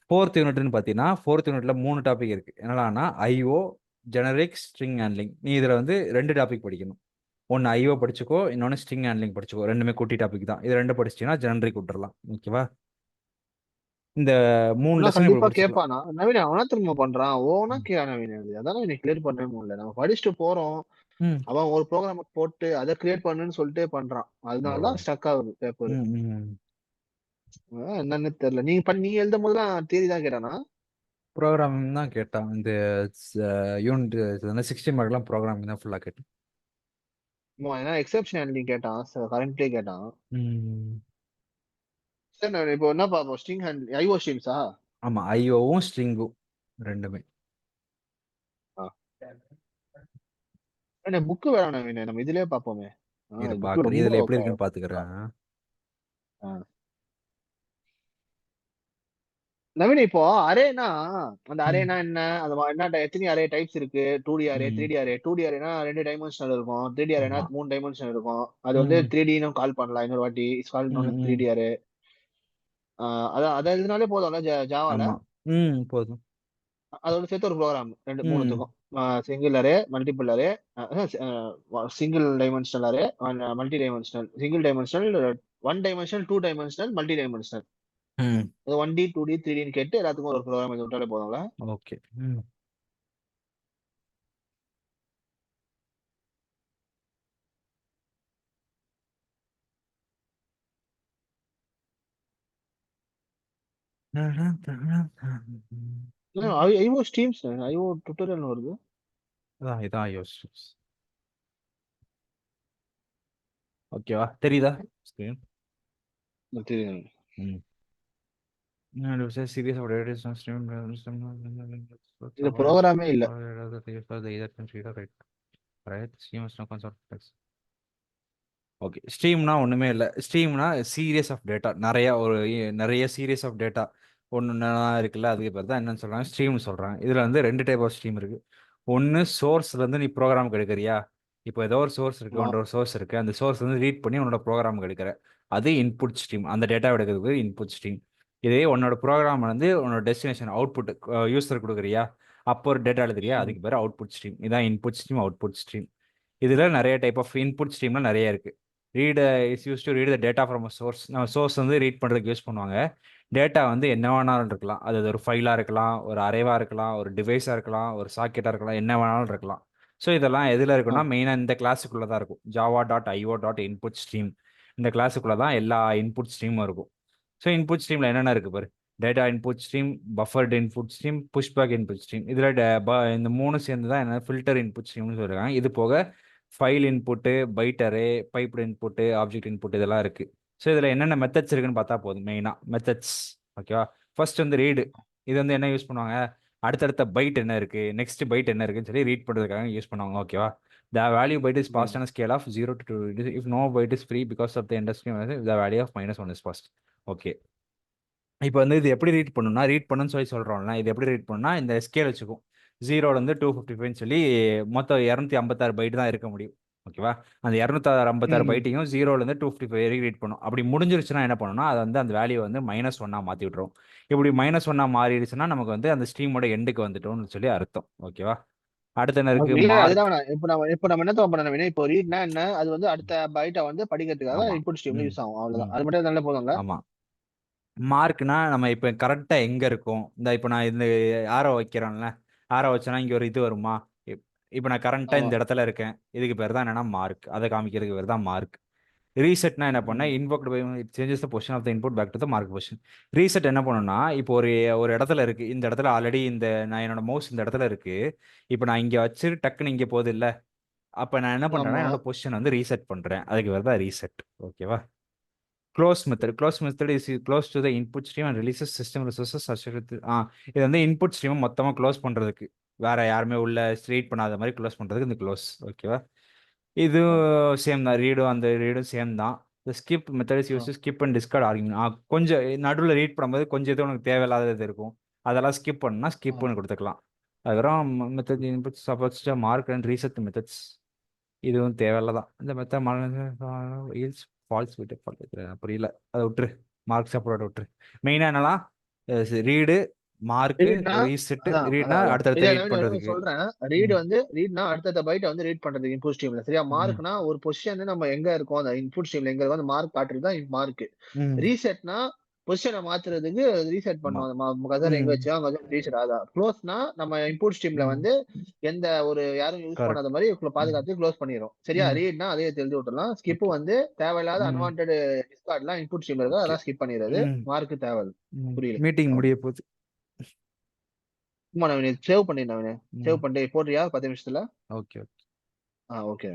ஃபோர்த் யூனிட்னு பார்த்தீங்கன்னா ஃபோர்த் யூனிட்ல 3 டாபிக் இருக்கு. என்னடான்னா ஐஓ, ஜெனரிக், ஸ்ட்ரிங் ஹேண்ட்லிங். நீ இதுல வந்து 2 டாபிக் படிக்கணும். ஒன்னு ஐஓ படிச்சுக்கோ, இன்னொன்னு ஸ்ட்ரிங் ஹேண்ட்லிங் படிச்சுக்கோ. ரெண்டுமே குட்டி டாபிக் தான். இது 2 படிச்சிட்டீங்கன்னா ஜெனரிக் விட்டுறலாம். ஓகேவா? இந்த 3 ஆனா லெசன் இப்படி கண்டிப்பா படிச்சுக்கலாம். கேட்பானா நவீன? அவனா திரும்ப பண்றான் ஓனா கே நவீன. அதான் எனக்கு கிளியர் பண்ணவே முடியல. நம்ம படிச்சுட்டு போறோம், ம். அவன் ஒரு ப்ரோக்ராம் போட்டு அதை கிரியேட் பண்ணுன்னு சொல்லிட்டு பண்றான். ஓ. அதனாலதான் ஸ்டக் ஆகுது பேப்பர். ம், ம். என்னன்னு தெரியல. நீங்க எழுதும் போதுலாம் தியரி தான் கேட்டானா? ப்ரோக்ராமிங் தான் கேட்டான். இந்த யூனிட் 60 மார்க்லாம் ப்ரோக்ராமிங் தான் ஃபுல்லாக கேட்டேன். ஆமா, ஏன்னா எக்ஸெப்ஷன் ஹேண்ட்லிங் கேட்டான், கரண்ட்லயே கேட்டான். ம். சரி, நான் இப்போ என்ன பார்ப்போம்? ஸ்ட்ரிங் ஹேண்ட் ஐஓ ஸ்ட்ரீம்ஸா? ஆமா, ஐஓவும் ஸ்ட்ரிங்கும் ரெண்டுமே. புக்கு வேணாம் நவீன, நம்ம இதுலயே பார்ப்போமே. இரு புக்கு பார்க்குறேன், ரொம்ப இதில் எப்படி இருக்குன்னு பார்த்துக்கிறேன். ஆ. நவீன், இப்போ அரேனா, அந்த ம். அரேனா என்ன? அது என்ன எத்தனை அரே டைப்ஸ் இருக்கு? 2D அரே, ம். 3D array. 2D arena 2 dimensional இருக்கும். 3D அரேனா ஆமா. 3 டைமென்ஷனல் இருக்கும். அது வந்து ம். 3Dன்னு கால் பண்ணலாம் இன்னொரு வாட்டி. இட்ஸ் கால்ட் ம். நோன் ம். 3D array. அதான் அதை எழுதினாலே போதும்ல ஜாவால. ஆமா. ம். போதும். அதோட சேர்த்து ஒரு ப்ரோக்ராம் ரெண்டு ம். மூணுத்துக்கும். Single array, multiple array, single dimensional array, multi dimensional, single dimensional, 1 dimensional, 2 dimensional, multi dimensional. ம். 1D, 2D, 3Dன்னு கேட்டு எல்லாத்துக்கும் ஒரு ப்ரோக்ராம் எழுதி விட்டாலே போதும்ல. ஓகே. ம். ஐஓ ஸ்ட்ரீம்ஸ், ஐஓ டுட்டோரியல் வருது. அதான் இதான் யோசிச்சு. ஓகேவா? தெரியுதா ஸ்க்ரீன்? தெரியும். ம். No, it was a series of data stream இது ப்ரோக்ராமே இல்ல. the either consider right stream is no concept. Okay, ஸ்ட்ரீம்னா ஒன்றுமே இல்லை. ஸ்ட்ரீம்னா சீரியஸ் ஆஃப் டேட்டா, நிறைய சீரியஸ் ஆஃப் டேட்டா ஒன்று இருக்குல்ல, அதுக்கு பேர் தான் என்னன்னு சொல்கிறாங்க, ஸ்ட்ரீம்னு சொல்கிறாங்க. இதில் வந்து 2 டைப் ஆஃப் ஸ்ட்ரீம் இருக்குது. ஒன்று சோர்ஸ்லேருந்து நீ ப்ரோக்ராமுக்கு எடுக்கிறியா? இப்போ ஏதோ ஒரு சோர்ஸ் இருக்குது, ஆமா. உன்னோட ஒரு சோர்ஸ் இருக்குது, அந்த சோர்ஸ் வந்து ரீட் பண்ணி உன்னோட ப்ரோக்ராமுக்கு எடுக்கிற, அது இன்புட் ஸ்ட்ரீம். அந்த டேட்டா எடுக்கிறதுக்கு இன்புட் ஸ்ட்ரீம். இதே உன்னோட ப்ரோக்ராம் வந்து உன்னோட டெஸ்டினேஷன் அவுட்புட் யூஸர் கொடுக்குறியா, அப்போ ஒரு டேட்டா எழுதுறியா, ம். அதுக்கு பேர் அவுட்புட் ஸ்ட்ரீம். இதான் இன்புட் ஸ்ட்ரீம், அவுட்புட் ஸ்ட்ரீம். இதில் நிறைய டைப் ஆஃப் இன்புட் ஸ்ட்ரீம்லாம் நிறைய இருக்குது. Read is use to read the data from a source. நம்ம சோர்ஸ் வந்து ரீட் பண்ணுறதுக்கு யூஸ் பண்ணுவாங்க. டேட்டா வந்து என்ன வேணாலும் இருக்கலாம். அது ஒரு ஃபைலாக இருக்கலாம், ஒரு அரேவாக இருக்கலாம், ஒரு டிவைஸாக இருக்கலாம், ஒரு சாக்கெட்டாக இருக்கலாம், என்ன வேணாலும் இருக்கலாம். ஸோ இதெல்லாம் எதில் ஆ. இருக்குன்னா மெயினாக இந்த கிளாஸுக்குள்ளே தான் இருக்கும். java.io.input stream. இந்த கிளாஸுக்குள்ளே தான் எல்லா இன்புட் ஸ்ட்ரீமும் இருக்கும். ஸோ இன்புட் ஸ்ட்ரீமில் என்னென்ன இருக்குது பாரு. Data input stream, buffered input stream, pushback input stream. இதில் இந்த 3 சேர்ந்து தான் என்ன ஃபில்டர் இன்புட் ஸ்ட்ரீம்னு சொல்லியிருக்காங்க. இது போக file input, byte array, piped input, object input இதெல்லாம் இருக்குது. ஸோ இதில் என்னென்ன மெத்தட்ஸ் இருக்குன்னு பார்த்தா போதும். மெயினாக மெத்தட்ஸ். ஓகேவா? ஃபர்ஸ்ட் வந்து ரீடு. இது வந்து என்ன யூஸ் பண்ணுவாங்க? அடுத்தடுத்த பைட் என்ன இருக்குது, நெக்ஸ்ட் பைட் என்ன இருக்குன்னு சொல்லி ரீட் பண்ணுறதுக்காக யூஸ் பண்ணுவாங்க. ஓகேவா? The value byte is passed hmm. On scale of 0 to 2. If no byte is free because of the industry, the value of -1 is passed. Okay. இப்போ வந்து இது எப்படி ரீட் பண்ணணும்னா, ரீட் பண்ணுன்னு சொல்றோம்ல. இது எப்படி ரீட் பண்ணணும்னா, இந்த ஸ்கேல் வச்சுக்கும். 0லேருந்து 255 சொல்லி மொத்தம் 256 பைட் தான் இருக்க முடியும். ஓகேவா? அந்த 256 பைட்டையும் 0லேருந்து 255 வரைக்கும் ரீட் பண்ணும். அப்படி முடிஞ்சிருச்சுன்னா என்ன பண்ணணும்னா, அது வந்து அந்த வேல்யூ வந்து -1 மாத்தி விட்டுரும். இப்படி -1 மாறிடுச்சுன்னா, நமக்கு வந்து அந்த ஸ்ட்ரீமோட எண்டுக்கு வந்துட்டோம்னு சொல்லி அர்த்தம். ஓகேவா? அடுத்து என்ன இருக்கு? இல்ல மார்க். அதுதான் இப்ப நம்ம என்ன பண்ணணும், இப்போ ரீட்னா என்ன, அது வந்து அடுத்த பைட்டை வந்து படிக்கிறதுக்காக ஆமா. இன்புட் ஸ்ட்ரீம்ல ம். யூஸ் ஆகும், அவ்வளவுதான். ம். அது மட்டும் நல்ல போதும்ல. ஆமா. மார்க்னா நம்ம இப்போ கரெக்டாக எங்கே இருக்கோம், இப்போ நான் இந்த ஆரோ வைக்கிறேன்ல, ஆரோ வச்சேன்னா இங்கே ஒரு இது வருமா, இப்போ நான் கரண்ட்டாக ஆமா. இந்த இடத்துல இருக்கேன், இதுக்கு பேர் தான் என்னன்னா மார்க், அதை காமிக்கிறதுக்கு பேர் தான் மார்க். ரீசெட்னா என்ன பண்ணேன், invoked by changes the position of the input back to the mark position. Reset என்ன பண்ணணும்னா, இப்போ ஒரு ஒரு இடத்துல இருக்கு, இந்த இடத்துல ஆல்ரெடி நான் என்னோட மவுஸ் இந்த இடத்துல இருக்கு, இப்போ நான் இங்கே வச்சு டக்குன்னு இங்கே போகுது இல்லை, அப்போ நான் என்ன பண்ணுறேன்னா ஆமா. என்னோட பொசிஷன் வந்து ரீசெட் பண்ணுறேன், அதுக்கு பேர் தான் ரீசெட். ஓகேவா? Close method is close to the input stream and releases system resources associated with. இது வந்து இன்புட் ஸ்ட்ரீம் மொத்தமா க்ளோஸ் பண்றதுக்கு, வேற யாருமே உள்ள ஸ்ட்ரீட் பண்ணாத மாதிரி க்ளோஸ் பண்றதுக்கு இந்த க்ளோஸ். ஓகேவா? இது ஆ. சேம் தான், அந்த ரீடும் சேம் தான். இந்த ஸ்கிப் மெத்தட் இஸ் ஆ. Use skip and discard argument. கொஞ்சம் நடுவில் ரீட் பண்ணும்போது கொஞ்சம் இது உனக்கு தேவையில்லாதது இருக்கும், அதெல்லாம் ஸ்கிப் பண்ணா ஆ. ஸ்கிப்னு கொடுத்துக்கலாம். அதுக்கப்புறம் method input supports mark and reset methods, இதுவும் தேவையில்லதான். இந்த மெத்தட் ஃபால்ஸ் விட்டு புரியல, அதை விட்டுரு. மார்க் சப்போர்ட் விட்டுரு. மெயினாக என்னலாம், ரீடு, மார்க்கு, ரீட்னா ரீசெட். அதான் ரீட்னா அதான் அதான் அடுத்தடுத்த இல்ல, ரீட் நான் பண்றதுக்கு. சொல்றேன். ம். ரீட்னா அடுத்த பைட்டை வந்து ரீட் பண்றதுக்கு இன்புட் ஸ்ட்ரீம்ல, சரியா? ம். மார்க்னா ஒரு பொசிஷன் நம்ம எங்க இருக்கோம், அந்த இன்புட் ஸ்ட்ரீம்ல எங்க இருக்கோம், அந்த மார்க் காட்டுறது தான் மார்க். ம். ரீசெட்னா பொசிஷனை மாத்துறதுக்கு ரீசெட் ஆமா. பண்ணுவோம், அந்த கசர் எங்க ம். வச்சோ அங்க ரீசெட் ஆகுதா. க்ளோஸ்னா நம்ம இன்புட் ஸ்ட்ரீம்ல ம். வந்து எந்த ஒரு யாரும் யூஸ் பண்ணாத கரெக்ட். மாதிரி ம். பாதுகாத்து க்ளோஸ் பண்ணிடும், சரியா? ம். ரீட்னா அதே தெரிஞ்சு விட்டுறலாம். Skip okay. வந்து தேவையில்லாத ம். அன்வான்ட் டிஸ்கார்ட்லாம் இன்புட் ஸ்ட்ரீம்ல இருக்கா, ஓகே. அதெல்லாம் ஸ்கிப் பண்ணிடுறது. ம். மார்க் தேவை. ம். புரியல. மீட்டிங் முடிய போகுது. ஆமா, நான் சேவ் பண்ணிருந்தேன். ம். சேவ் பண்ணிட்டு போடுறியா 10 நிமிஷத்துல? ஓகே. ஓகே.